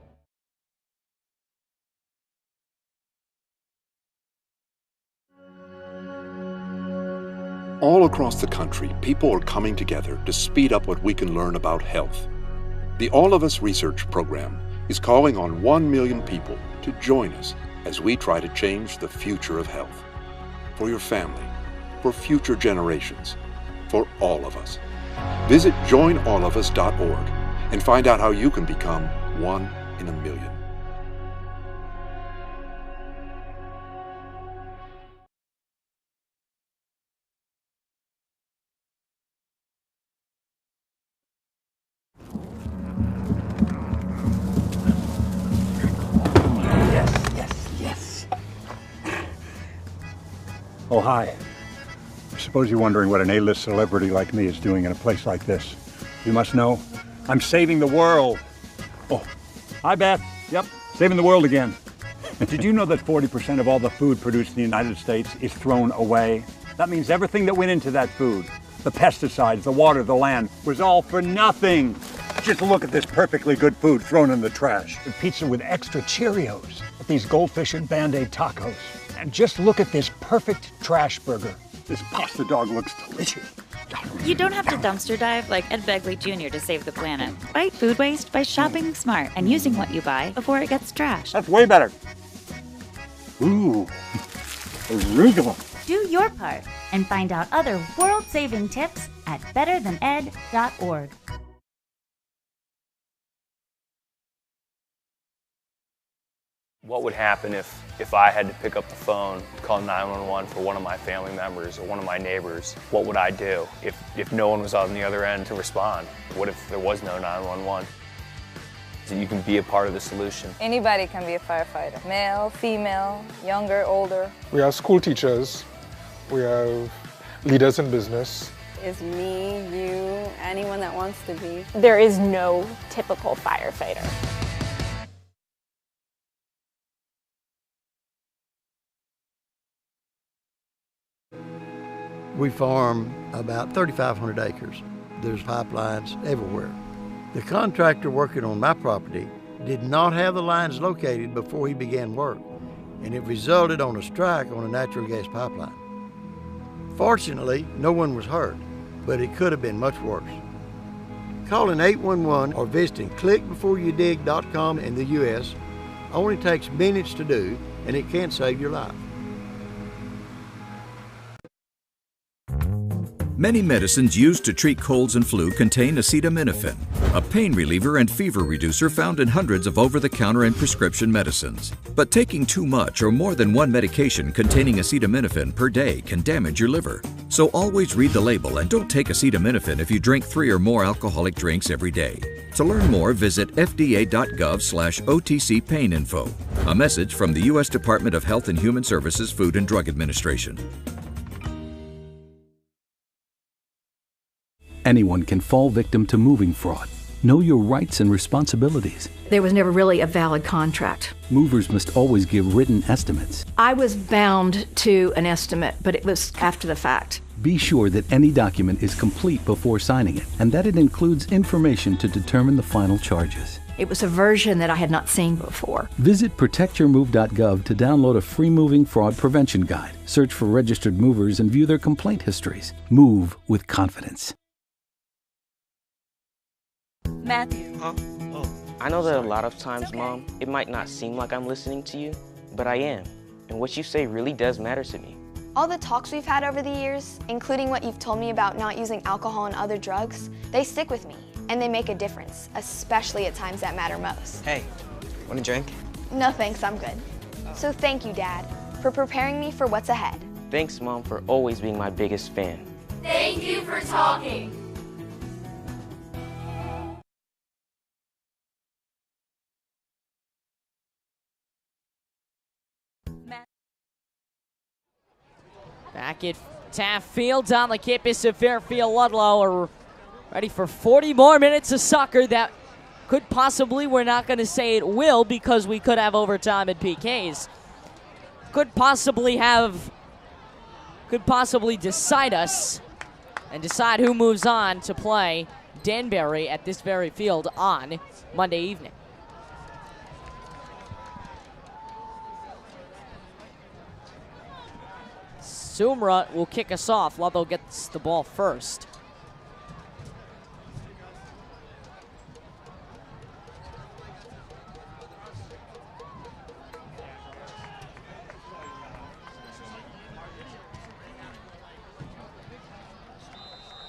All across the country, people are coming together to speed up what we can learn about health. The All of Us Research Program is calling on 1 million people to join us as we try to change the future of health. For your family, for future generations, for all of us. Visit joinallofus.org and find out how you can become 1 in a million. Oh, hi. I suppose you're wondering what an A-list celebrity like me is doing in a place like this. You must know, I'm saving the world. Oh, hi, Beth. Yep, saving the world again. Did you know that 40% of all the food produced in the United States is thrown away? That means everything that went into that food, the pesticides, the water, the land, was all for nothing. Just look at this perfectly good food thrown in the trash. The pizza with extra Cheerios, these goldfish and Band-Aid tacos. And just look at this perfect trash burger. This pasta dog looks delicious. You don't have to dumpster dive like Ed Begley Jr. to save the planet. Fight food waste by shopping smart and using what you buy before it gets trashed. That's way better. Ooh, arugula. Do your part and find out other world-saving tips at betterthaned.org. What would happen if I had to pick up the phone, call 911 for one of my family members or one of my neighbors? What would I do if no one was on the other end to respond? What if there was no 911? So you can be a part of the solution. Anybody can be a firefighter. Male, female, younger, older. We have school teachers. We have leaders in business. Is me, you, anyone that wants to be. There is no typical firefighter. We farm about 3,500 acres. There's pipelines everywhere. The contractor working on my property did not have the lines located before he began work, and it resulted on a strike on a natural gas pipeline. Fortunately, no one was hurt, but it could have been much worse. Calling 811 or visiting clickbeforeyoudig.com in the U.S. only takes minutes to do, and it can save your life. Many medicines used to treat colds and flu contain acetaminophen, a pain reliever and fever reducer found in hundreds of over-the-counter and prescription medicines. But taking too much or more than one medication containing acetaminophen per day can damage your liver. So always read the label and don't take acetaminophen if you drink 3 or more alcoholic drinks every day. To learn more, visit fda.gov/OTC pain info. A message from the U.S. Department of Health and Human Services Food and Drug Administration. Anyone can fall victim to moving fraud. Know your rights and responsibilities. There was never really a valid contract. Movers must always give written estimates. I was bound to an estimate, but it was after the fact. Be sure that any document is complete before signing it, and that it includes information to determine the final charges. It was a version that I had not seen before. Visit protectyourmove.gov to download a free moving fraud prevention guide. Search for registered movers and view their complaint histories. Move with confidence. Matthew. Huh? Oh. I know that a lot of times, Mom, it might not seem like I'm listening to you, but I am. And what you say really does matter to me. All the talks we've had over the years, including what you've told me about not using alcohol and other drugs, they stick with me, and they make a difference, especially at times that matter most. Hey, want a drink? No thanks, I'm good. So thank you, Dad, for preparing me for what's ahead. Thanks, Mom, for always being my biggest fan. Thank you for talking. Back at Taft Field on the campus of Fairfield Ludlowe. We're ready for 40 more minutes of soccer that could possibly, we're not going to say it will because we could have overtime and PKs. Could possibly decide us and decide who moves on to play Danbury at this very field on Monday evening. Sumra will kick us off. Ludlowe gets the ball first.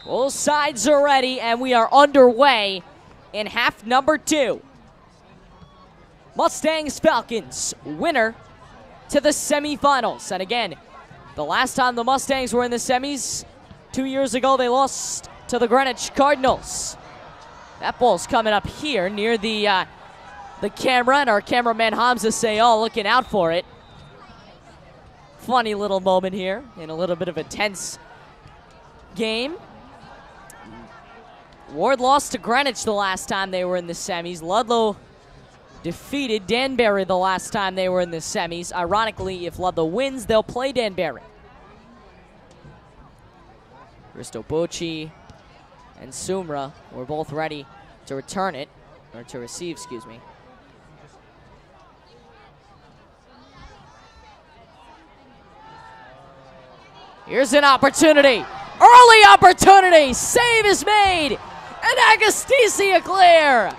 Both sides are ready, and we are underway in half number 2. Mustangs Falcons, winner to the semifinals. And again, the last time the Mustangs were in the semis, 2 years ago, they lost to the Greenwich Cardinals. That ball's coming up here near the camera, and our cameraman Hamza Sayal looking out for it. Funny little moment here in a little bit of a tense game. Warde lost to Greenwich the last time they were in the semis. Ludlowe defeated Danbury the last time they were in the semis. Ironically, if Ludlowe wins, they'll play Danbury. Risto Bocci and Sumra were both ready to return it, or to receive, excuse me. Here's an opportunity. Early opportunity. Save is made. And Agastisia clear.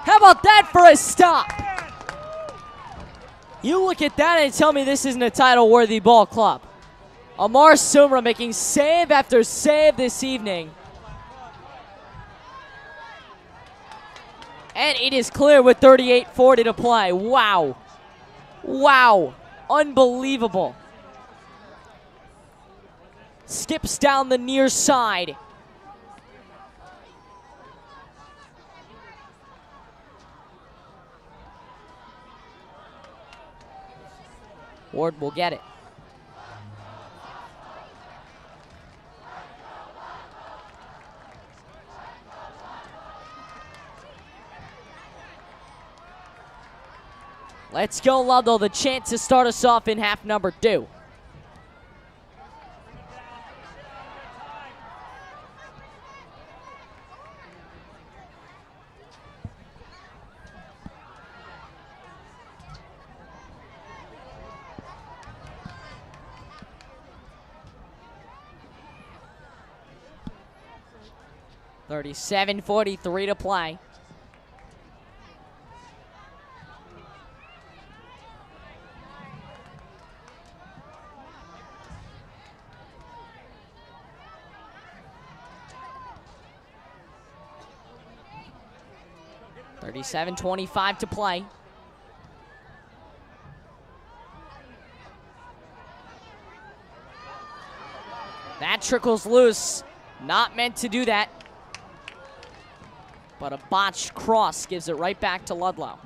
How about that for a stop? You look at that and tell me this isn't a title-worthy ball club. Amar Sumra making save after save this evening. And it is clear with 38:40 to play. Wow. Wow. Unbelievable. Skips down the near side. Warde will get it. Let's go, Ludlowe. The chance to start us off in half number 2. $37:43 to play. $37:25 to play. That trickles loose. Not meant to do that. But a botched cross gives it right back to Ludlowe.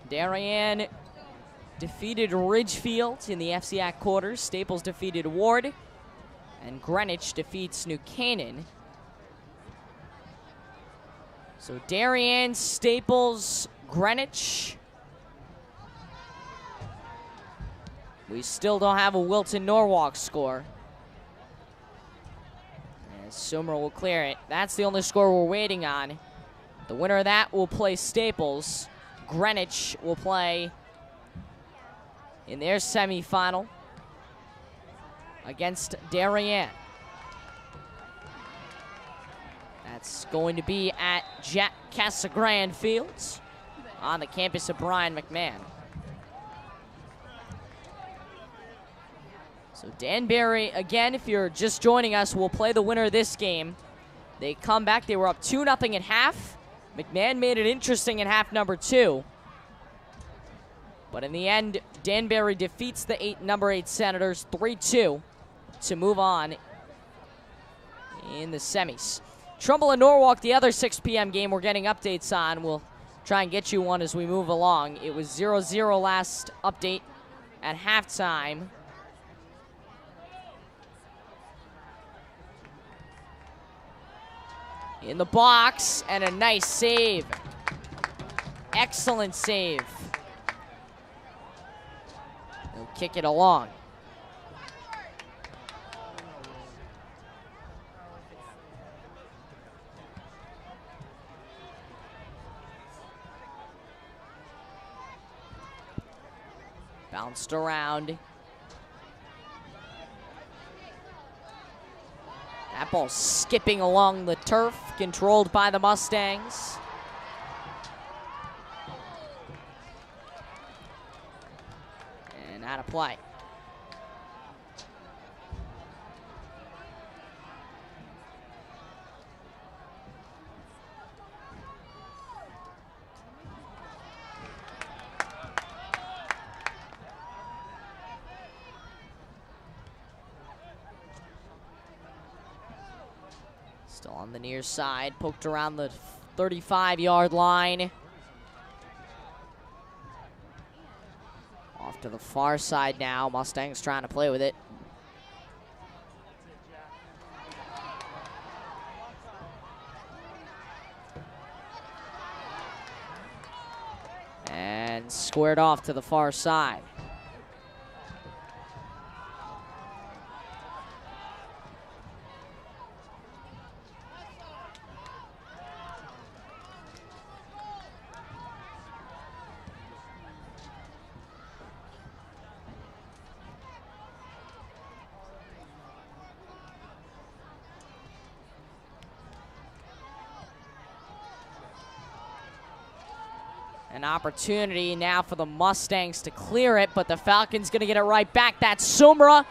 Darien defeated Ridgefield in the FCIAC quarters. Staples defeated Warde. And Greenwich defeats New Canaan. So Darien, Staples, Greenwich. We still don't have a Wilton Norwalk score. And Sumra will clear it. That's the only score we're waiting on. The winner of that will play Staples. Greenwich will play in their semifinal against Darien. That It's going to be at Jack Casagrande Fields on the campus of Brian McMahon. So Danbury, again, if you're just joining us, will play the winner of this game. They come back. They were up 2-0 at half. McMahon made it interesting in half number 2. But in the end, Danbury defeats the number 8 Senators 3-2 to move on in the semis. Trumbull and Norwalk, the other 6 p.m. game we're getting updates on. We'll try and get you one as we move along. It was 0-0 last update at halftime. In the box, and a nice save. Excellent save. They'll kick it along. Bounced around. That ball skipping along the turf, controlled by the Mustangs. And out of play. Still on the near side, poked around the 35-yard line. Off to the far side now. Mustangs trying to play with it. And squared off to the far side. An opportunity now for the Mustangs to clear it, but the Falcons gonna get it right back. That's Sumra.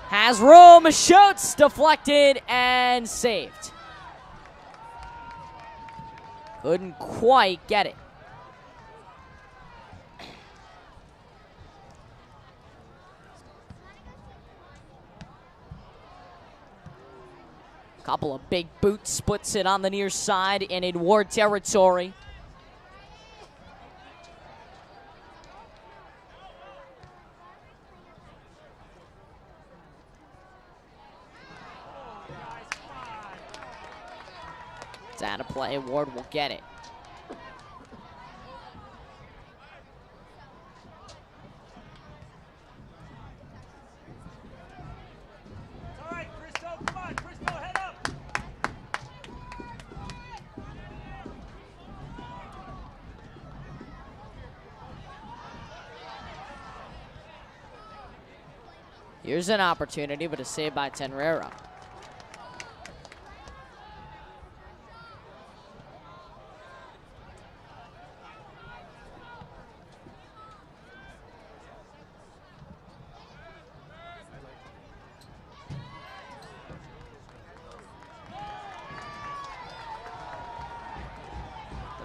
Has room, shoots, deflected, and saved. Couldn't quite get it. Couple of big boots, puts it on the near side and in Warde territory. It's out of play. Warde will get it. All right, Christo, come on, Christo, head up. Here's an opportunity, but a save by Tenrera.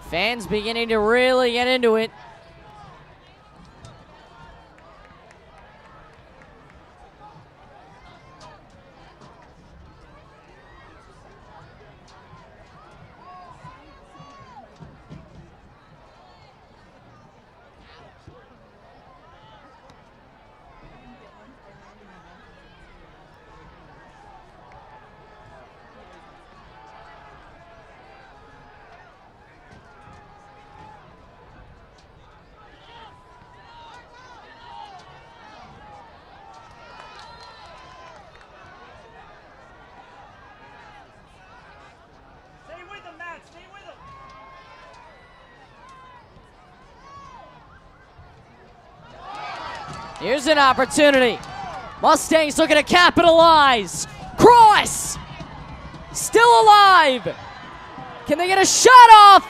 Fans beginning to really get into it. Here's an opportunity. Mustangs looking to capitalize. Cross! Still still alive. Can they get a shot off?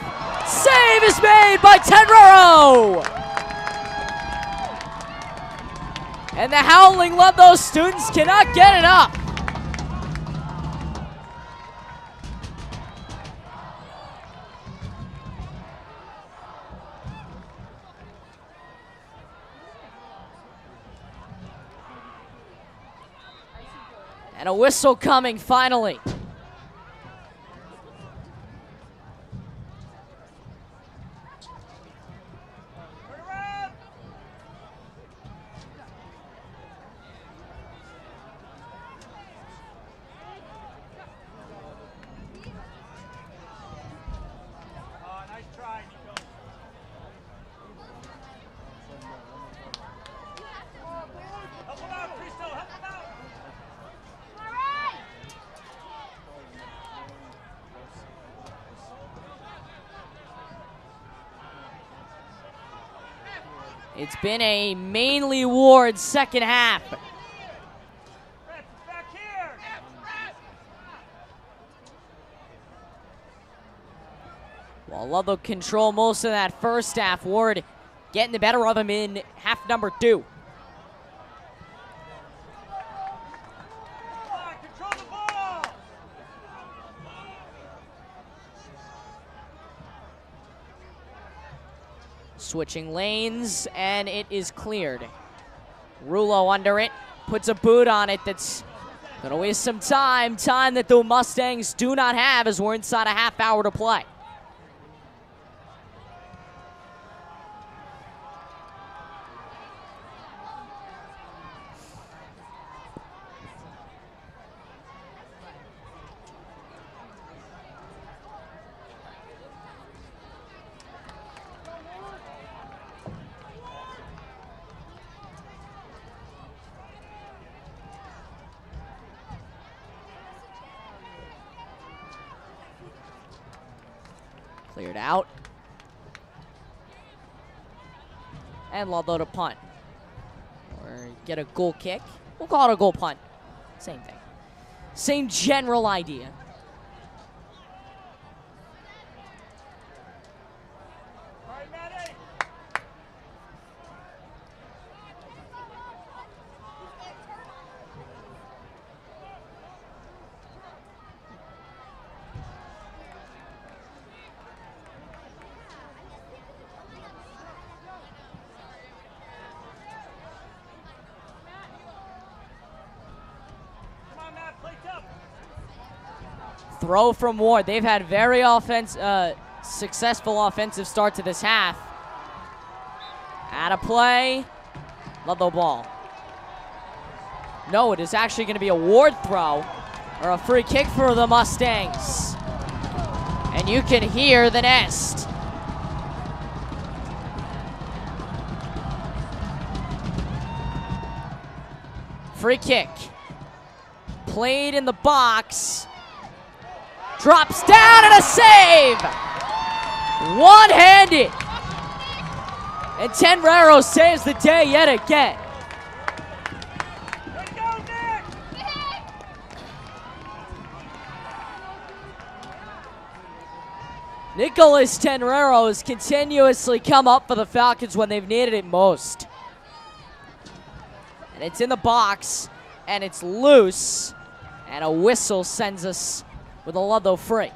Save is made by Tenrero. And the Howling Ludlowe students cannot get it up. And a whistle coming finally. It's been a mainly Warde second half. While Ludlowe control most of that first half, Warde getting the better of him in half number 2. Switching lanes, and it is cleared. Rulo under it, puts a boot on it that's gonna waste some time that the Mustangs do not have as we're inside a half hour to play. Cleared out. And Ludlowe to punt. Or get a goal kick. We'll call it a goal punt. Same thing. Same general idea. Throw from Warde. They've had very successful offensive start to this half. Out of play. Ludlowe ball. No, it is actually going to be a Warde throw or a free kick for the Mustangs. And you can hear the nest. Free kick. Played in the box. Drops down and a save! One-handed! And Tenrero saves the day yet again. Nicholas Tenrero has continuously come up for the Falcons when they've needed it most. And it's in the box, and it's loose, and a whistle sends us with a Ludlowe free.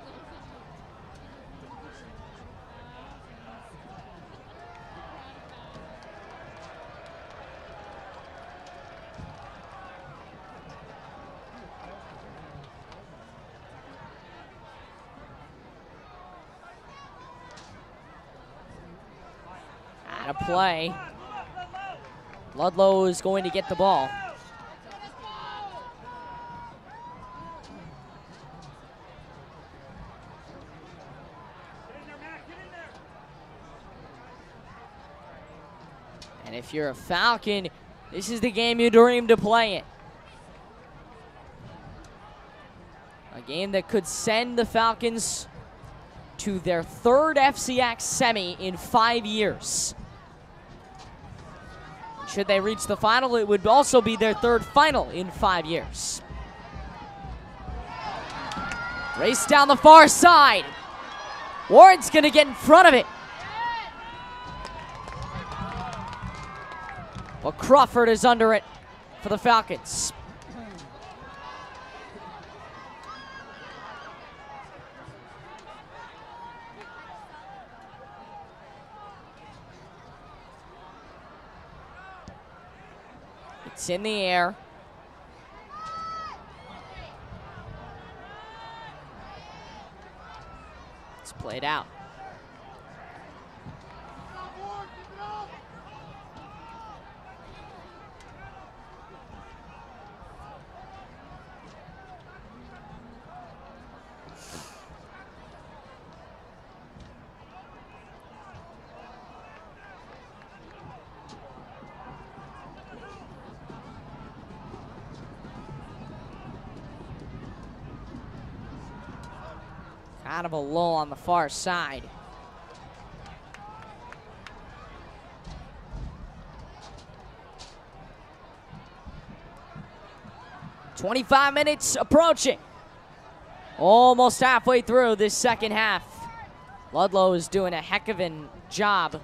Out of play. Ludlowe is going to get the ball. And if you're a Falcon, this is the game you dream to play in. A game that could send the Falcons to their third FCIAC semi in 5 years. Should they reach the final, it would also be their third final in 5 years. Race down the far side. Warde's gonna get in front of it. But Crawford is under it for the Falcons. It's in the air. It's played out. Kind of a lull on the far side. "25 minutes approaching. Almost halfway through this second half. Ludlowe is doing a heck of a job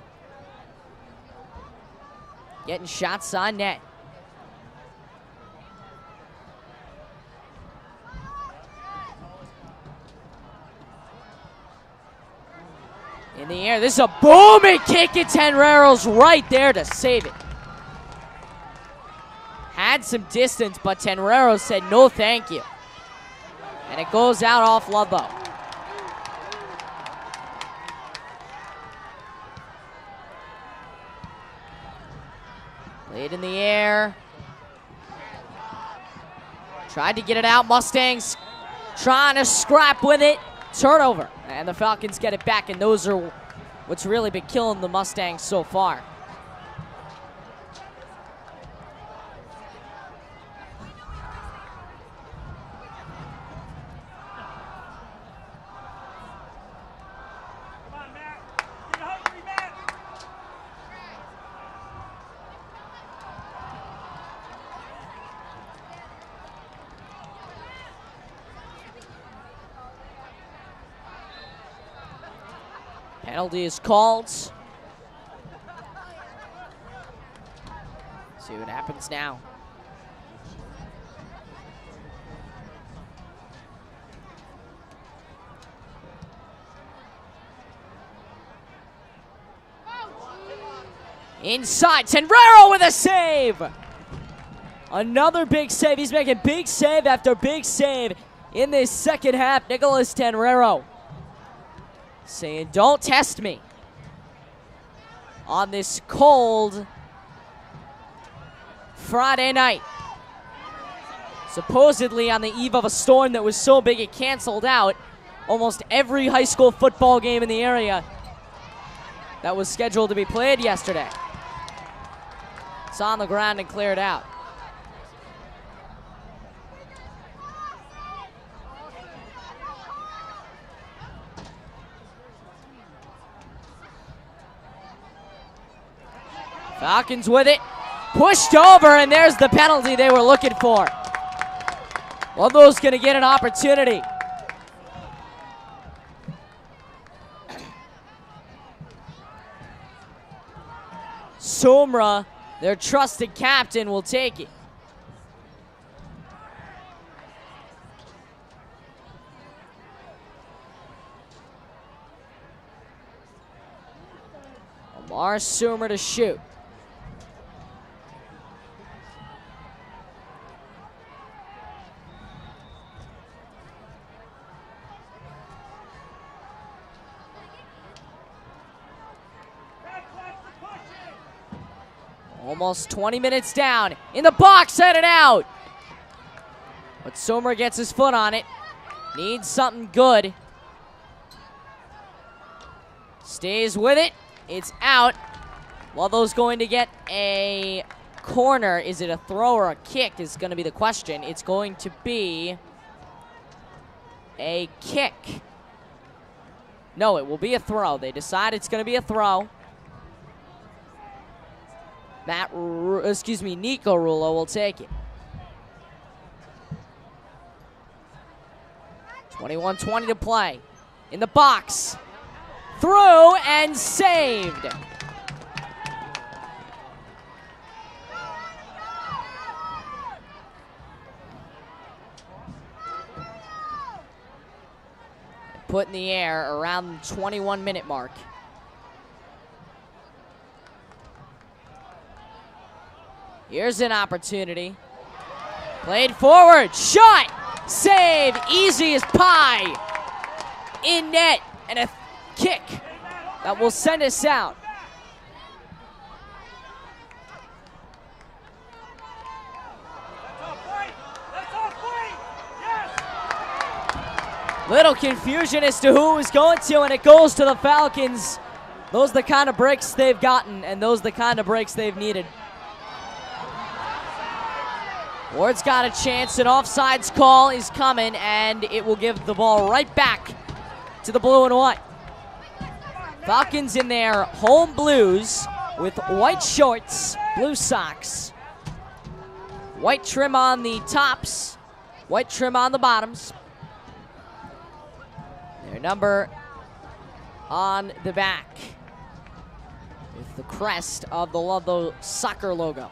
getting shots on net. In the air, this is a booming kick, and Tenrero's right there to save it. Had some distance, but Tenrero said no thank you. And it goes out off Ludlowe. Played in the air. Tried to get it out. Mustangs trying to scrap with it. Turnover. And the Falcons get it back, and those are what's really been killing the Mustangs so far. Penalty is called. See what happens now. Inside, Tenrero with a save. Another big save. He's making big save after big save in this second half. Nicholas Tenrero saying, don't test me on this cold Friday night. Supposedly on the eve of a storm that was so big it canceled out almost every high school football game in the area that was scheduled to be played yesterday. It's on the ground and cleared out. Falcons with it, pushed over, and there's the penalty they were looking for. Ludlowe's gonna get an opportunity. Sumra, their trusted captain, will take it. Omar Sumra to shoot. Almost 20 minutes down. In the box, set it out. But Sumra gets his foot on it. Needs something good. Stays with it. It's out. Ludlowe's going to get a corner. Is it a throw or a kick is going to be the question. It's going to be a kick. No, it will be a throw. They decide it's going to be a throw. Nico Rulo will take it. 21-20 to play. In the box. Through and saved. Put in the air around the 21-minute mark. Here's an opportunity. Played forward, shot, save, easy as pie. In net, and a kick that will send us out. Little confusion as to who is going to, and it goes to the Falcons. Those are the kind of breaks they've gotten, and those are the kind of breaks they've needed. Ward's got a chance. An offsides call is coming, and it will give the ball right back to the blue and white. Falcons in their home blues with white shorts, blue socks, white trim on the tops, white trim on the bottoms. Their number on the back with the crest of the Ludlowe soccer logo.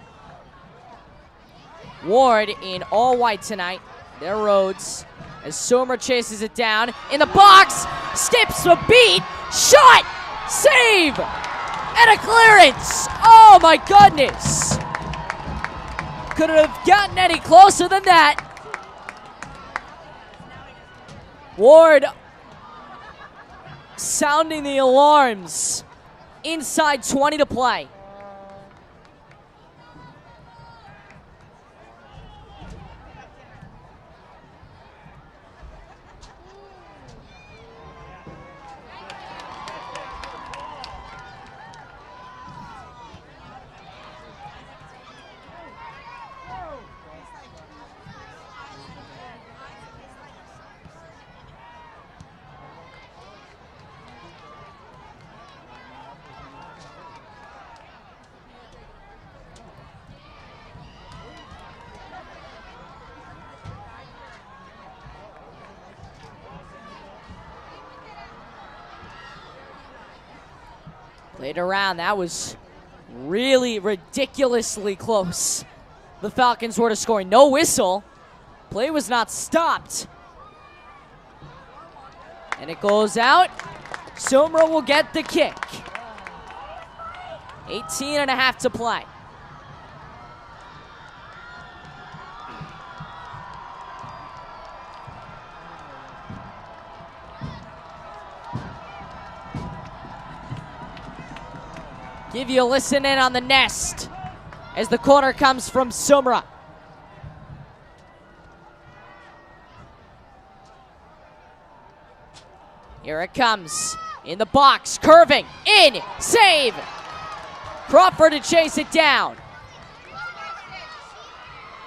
Ward in all white tonight. Their roads as Somer chases it down in the box, skips a beat, shot, save, and a clearance. Oh my goodness. Couldn't have gotten any closer than that. Ward sounding the alarms. Inside 20 to play. Played around. That was really ridiculously close. The Falcons were to score. No whistle. Play was not stopped. And it goes out. Somer will get the kick. 18.5 to play. Give you a listen in on the nest as the corner comes from Sumra. Here it comes in the box, curving, in, save. Crawford to chase it down.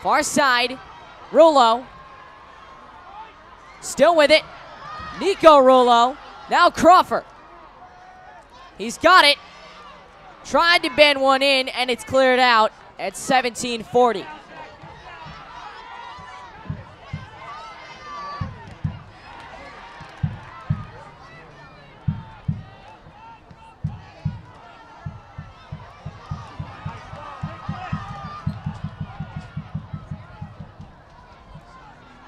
Far side, Rulo. Still with it. Nico Rulo. Now Crawford. He's got it. Tried to bend one in, and it's cleared out at 17:40.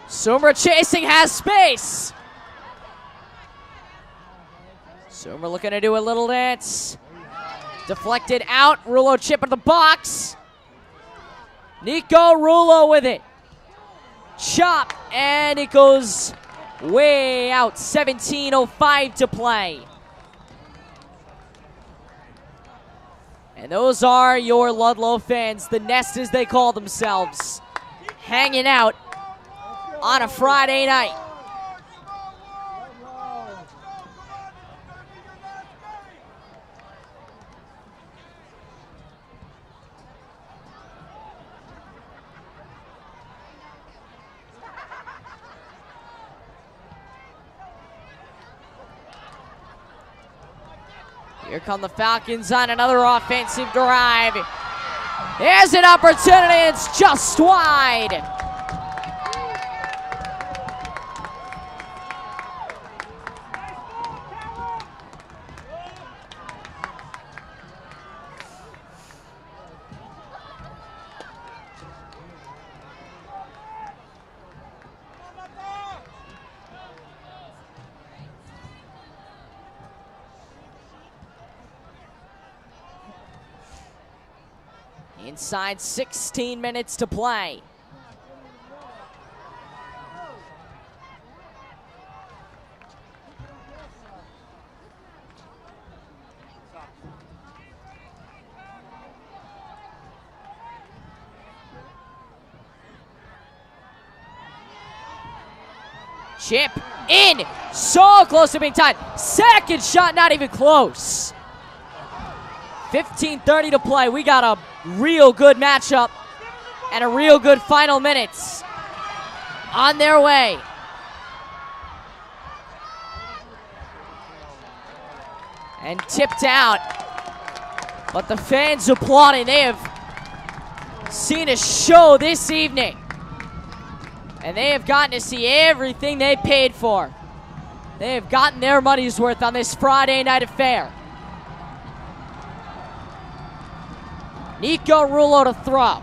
Somer chasing, has space. Somer looking to do a little dance. Deflected out, Rulo chip in the box. Nico Rulo with it. Chop, and it goes way out. 17:05 to play. And those are your Ludlowe fans, the nest as they call themselves, hanging out on a Friday night. Here come the Falcons on another offensive drive. There's an opportunity, it's just wide. Inside 16 minutes to play. Chip in, so close to being tied. Second shot, not even close. 15:30 to play. We got a real good matchup and a real good final minutes on their way. And tipped out, but the fans applauding. They have seen a show this evening, and they have gotten to see everything they paid for. They have gotten their money's worth on this Friday night affair. Nico Rulo to throw.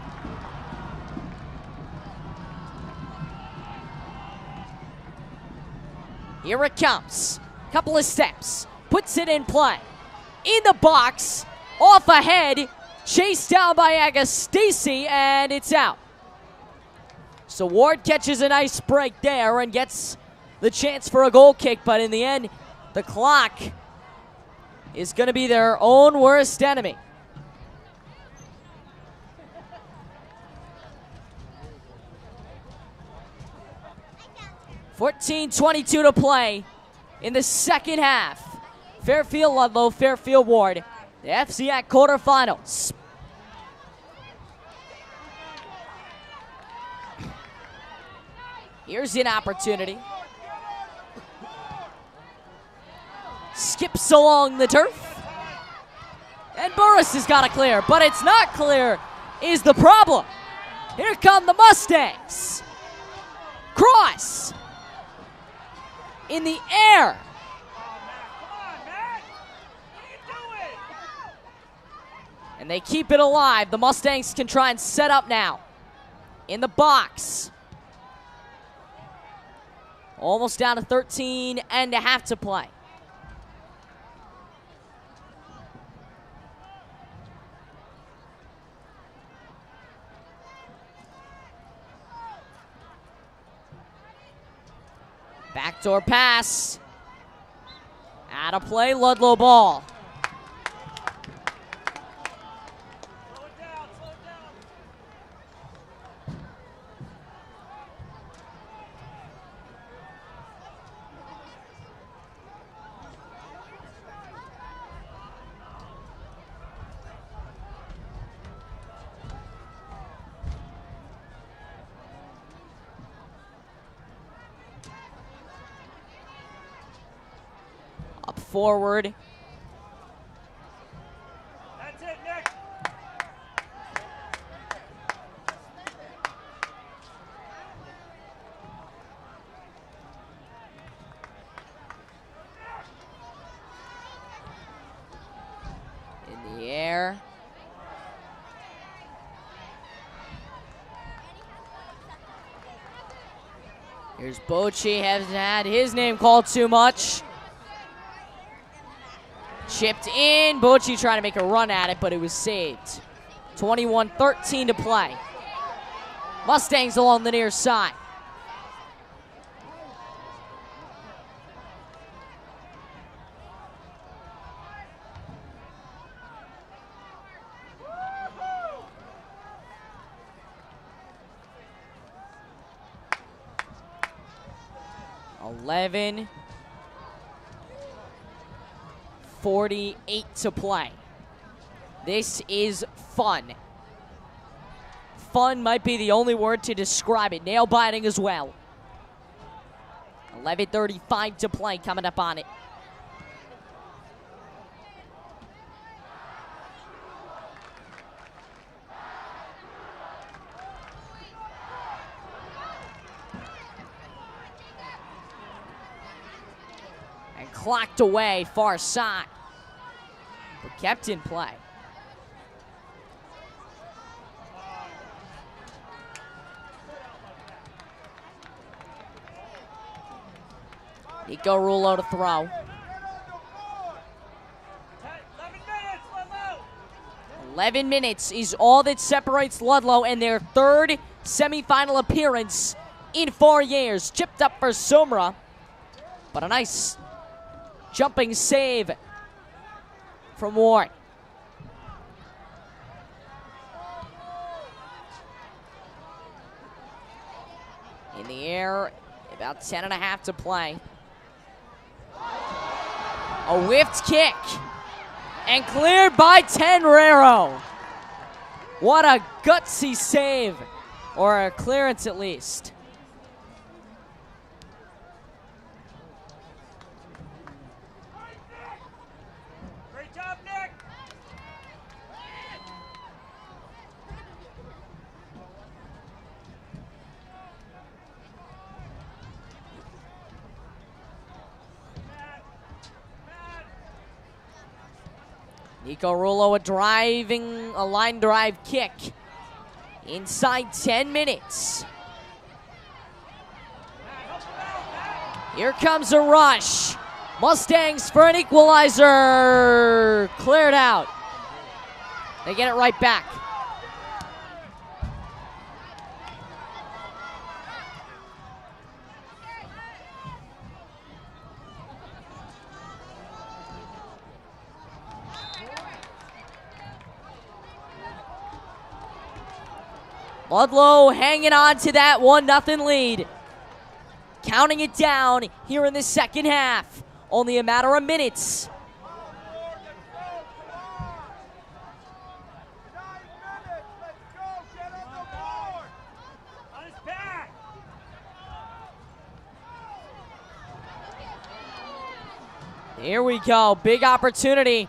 Here it comes. Couple of steps. Puts it in play. In the box. Off ahead. Chased down by Agostisi, and it's out. So Warde catches a nice break there and gets the chance for a goal kick, but in the end, the clock is going to be their own worst enemy. .14:22 to play in the second half. Fairfield Ludlowe, Fairfield Warde, the FCIAC Quarterfinals. Here's an opportunity. Skips along the turf. And Burris has got it clear, but it's not clear is the problem. Here come the Mustangs. Cross. In the air. And they keep it alive. The Mustangs can try and set up now. In the box. Almost down to 13.5 to play. Backdoor pass. Out of play, Ludlowe ball. Up forward. That's it, Nick. In the air. Here's Bochy, hasn't had his name called too much. Chipped in. Bochy trying to make a run at it, but it was saved. 21-13 to play. Mustangs along the near side. .48 to play. This is fun. Fun might be the only word to describe it. Nail biting as well. 11:35 to play coming up on it. And clocked away far side. But kept in play. Nico Rulo to throw. 11 minutes is all that separates Ludlowe and their third semifinal appearance in 4 years. Chipped up for Sumra, but a nice jumping save from Warde. In the air, about 10.5 to play. A whiffed kick, and cleared by Tenrero. What a gutsy save, or a clearance at least. Great job, Nick. Nico Rullo a line drive kick inside 10 minutes. Here comes a rush. Mustangs for an equalizer. Cleared out. They get it right back. Ludlowe hanging on to that 1-0 lead. Counting it down here in the second half. Only a matter of minutes. Here we go, big opportunity.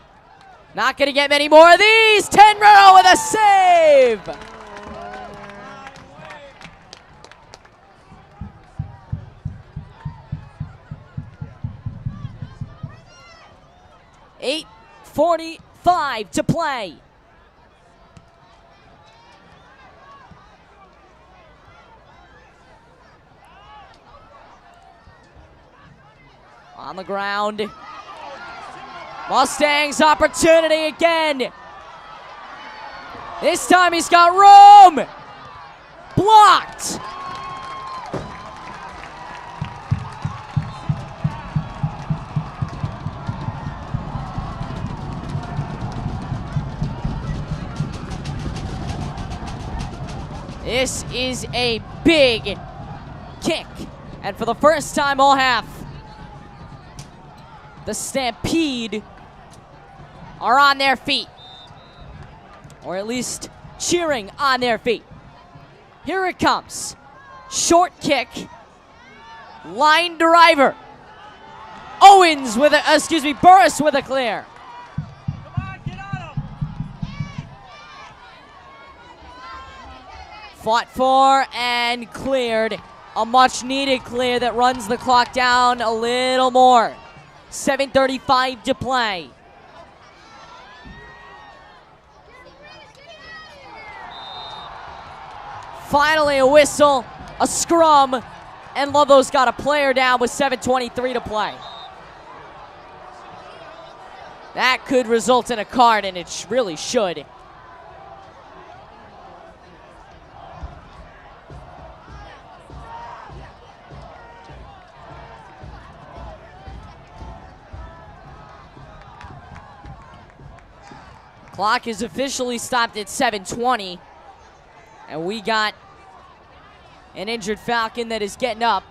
Not gonna get many more of these. Tenrero with a save. .45 to play. On the ground. Mustangs opportunity again. This time he's got room. Blocked. This is a big kick. And for the first time all half, the Stampede are on their feet. Or at least cheering on their feet. Here it comes. Short kick. Line driver. Owens with a, Burris with a clear. Fought for and cleared. A much needed clear that runs the clock down a little more. 7:35 to play. Finally a whistle, a scrum, and Ludlowe's got a player down with 7:23 to play. That could result in a card, and it really should. Clock is officially stopped at 7:20, and we got an injured Falcon that is getting up.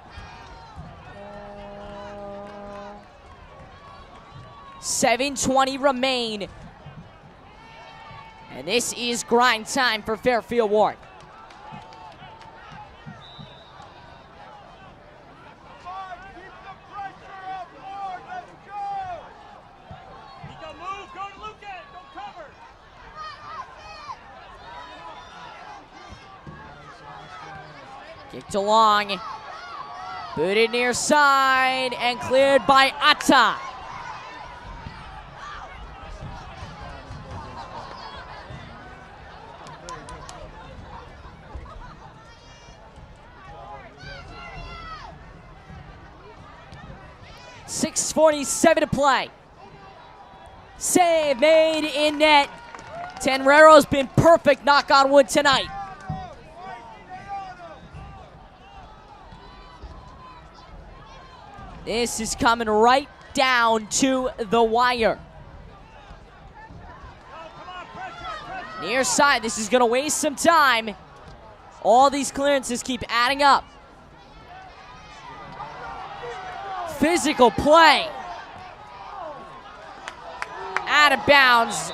7:20 remain, and this is grind time for Fairfield Warde. Kicked along, booted near side, and cleared by Atta. .647 to play. Save made in net Tenrero's been perfect, knock on wood, tonight. This is coming right down to the wire. Near side, this is going to waste some time. All these clearances keep adding up. Physical play. Out of bounds.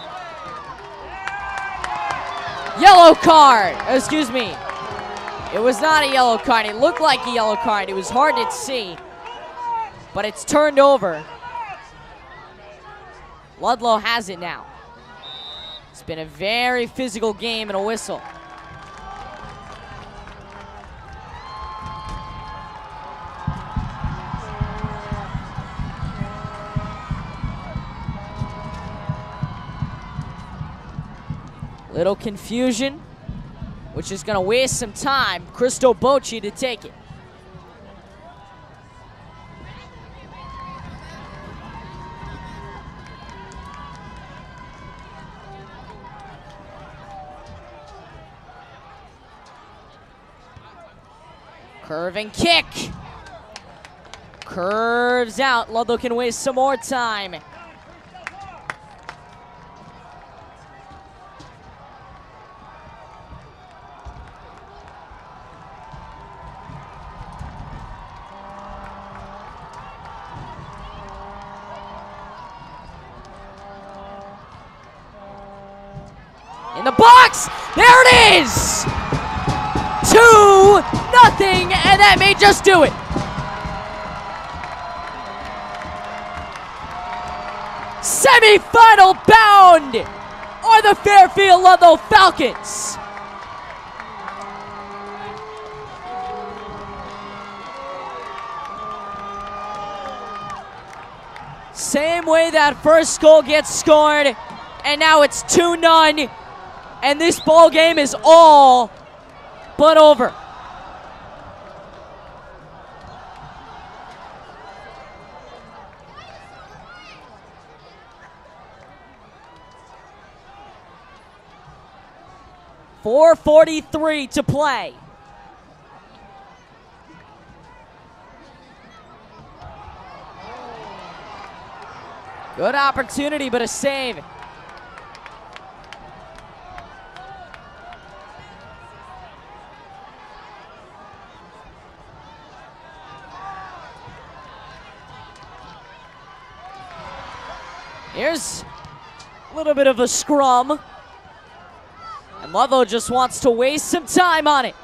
Yellow card. Excuse me. It was not a yellow card. It looked like a yellow card. It was hard to see. But it's turned over. Ludlowe has it now. It's been a very physical game and a whistle. Little confusion, which is going to waste some time. Cristo Bocci to take it. Curve and kick. Curves out. Ludlowe can waste some more time. In the box, there it is! 2-0, and that may just do it. Semi-final bound are the Fairfield Ludlowe Falcons. Same way that first goal gets scored, and now it's 2-0. And this ball game is all but over. .443 to play. Good opportunity, but a save. Here's a little bit of a scrum. And Ludlowe just wants to waste some time on it.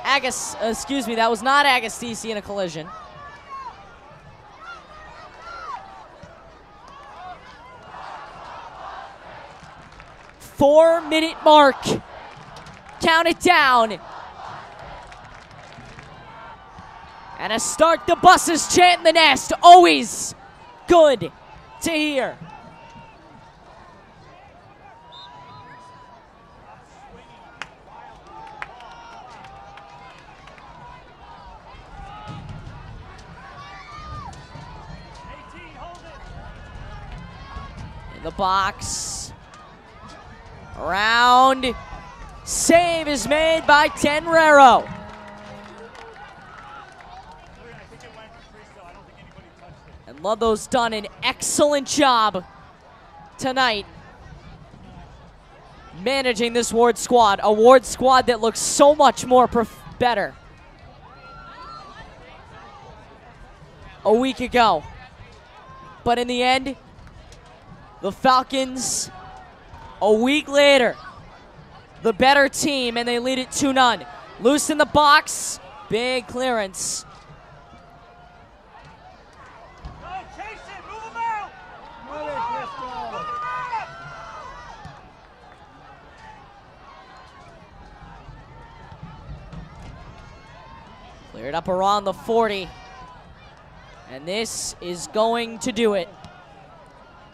Excuse me, that was not Agostisi in a collision. Four-minute mark. Count it down. And a start the buses chant the nest. Always good to hear. In the box. Around. Save is made by Tenrero. And Ludlowe's done an excellent job tonight managing this Warde squad. A Warde squad that looks so much more better a week ago. But in the end, the Falcons, a week later, the better team, and they lead it 2-0. Loose in the box, big clearance. Cleared up around the 40. And this is going to do it.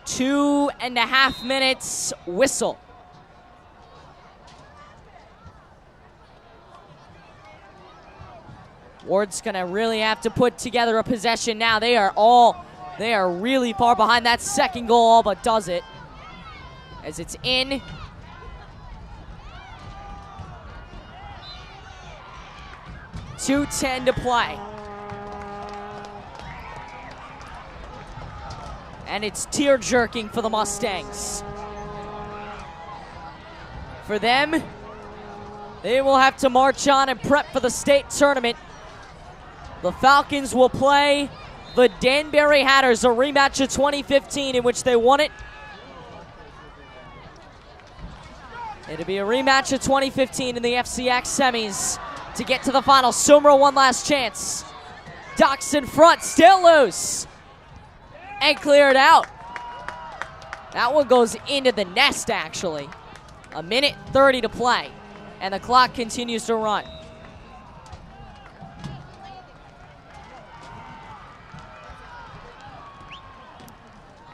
2.5 minutes whistle. Warde's gonna really have to put together a possession now. They are really far behind. That second goal all but does it. As it's in 2:10 to play. And it's tear-jerking for the Mustangs. For them, they will have to march on and prep for the state tournament. The Falcons will play the Danbury Hatters, a rematch of 2015 in which they won it. It'll be a rematch of 2015 in the FCIAC semis to get to the final. Sumra one last chance. Ducks in front, still loose. And cleared out. That one goes into the nest, actually. 1:30 to play, and the clock continues to run.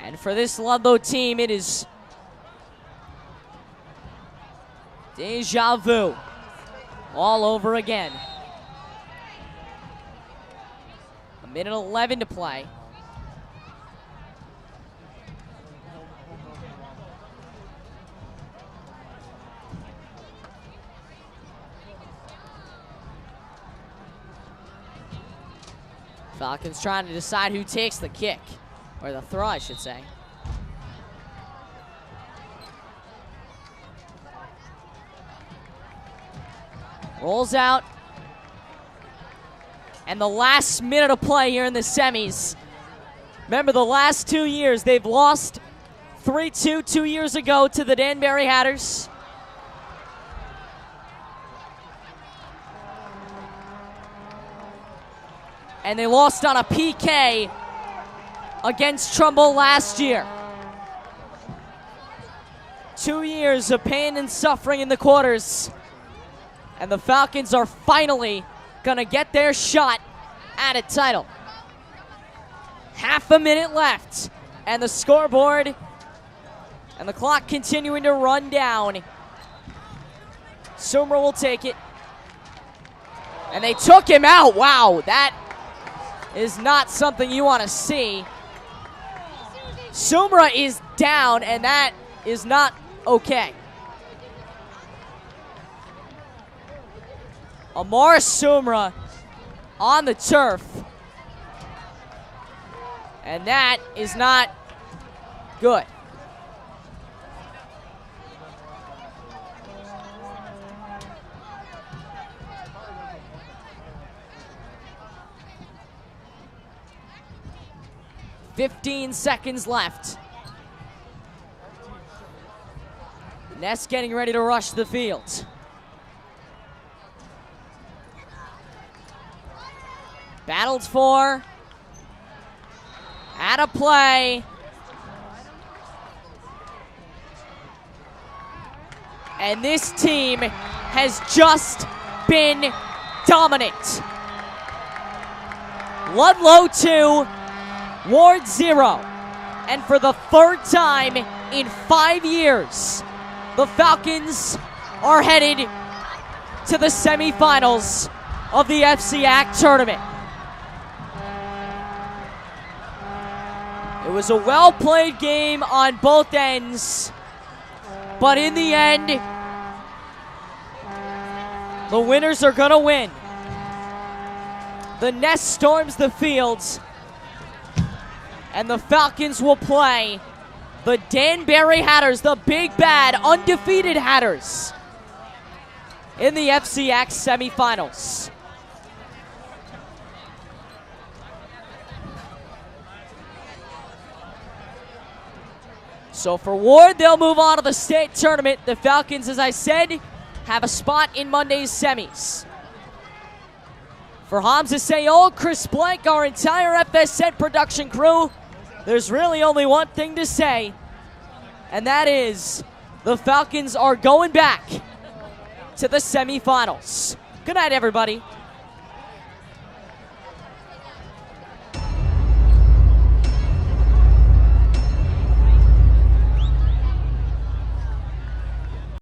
And for this Ludlowe team, it is deja vu all over again. 1:11 to play. Falcons trying to decide who takes the kick, or the throw, I should say. Rolls out. And the last minute of play here in the semis. Remember, the last 2 years, they've lost 3-2 2 years ago to the Danbury Hatters. And they lost on a PK against Trumbull last year. 2 years of pain and suffering in the quarters. And the Falcons are finally gonna get their shot at a title. Half a minute left, and the scoreboard and the clock continuing to run down. Sumra will take it. And they took him out. Wow, that is not something you want to see. Sumra is down, and that is not okay. Amar Sumra on the turf. And that is not good. "15 seconds left. Ness getting ready to rush the field. Battled for. Out of play. And this team has just been dominant. Ludlowe 2, Warde 0. And for the third time in 5 years, the Falcons are headed to the semifinals of the FCIAC tournament. It was a well-played game on both ends, but in the end, the winners are gonna win. The Nest storms the fields, and the Falcons will play the Danbury Hatters, the big bad undefeated Hatters, in the FCIAC semifinals. So for Warde, they'll move on to the state tournament. The Falcons, as I said, have a spot in Monday's semis. For Hamza Sayol, Chris Blank, our entire FSN production crew, there's really only one thing to say, and that is the Falcons are going back to the semifinals. Good night, everybody.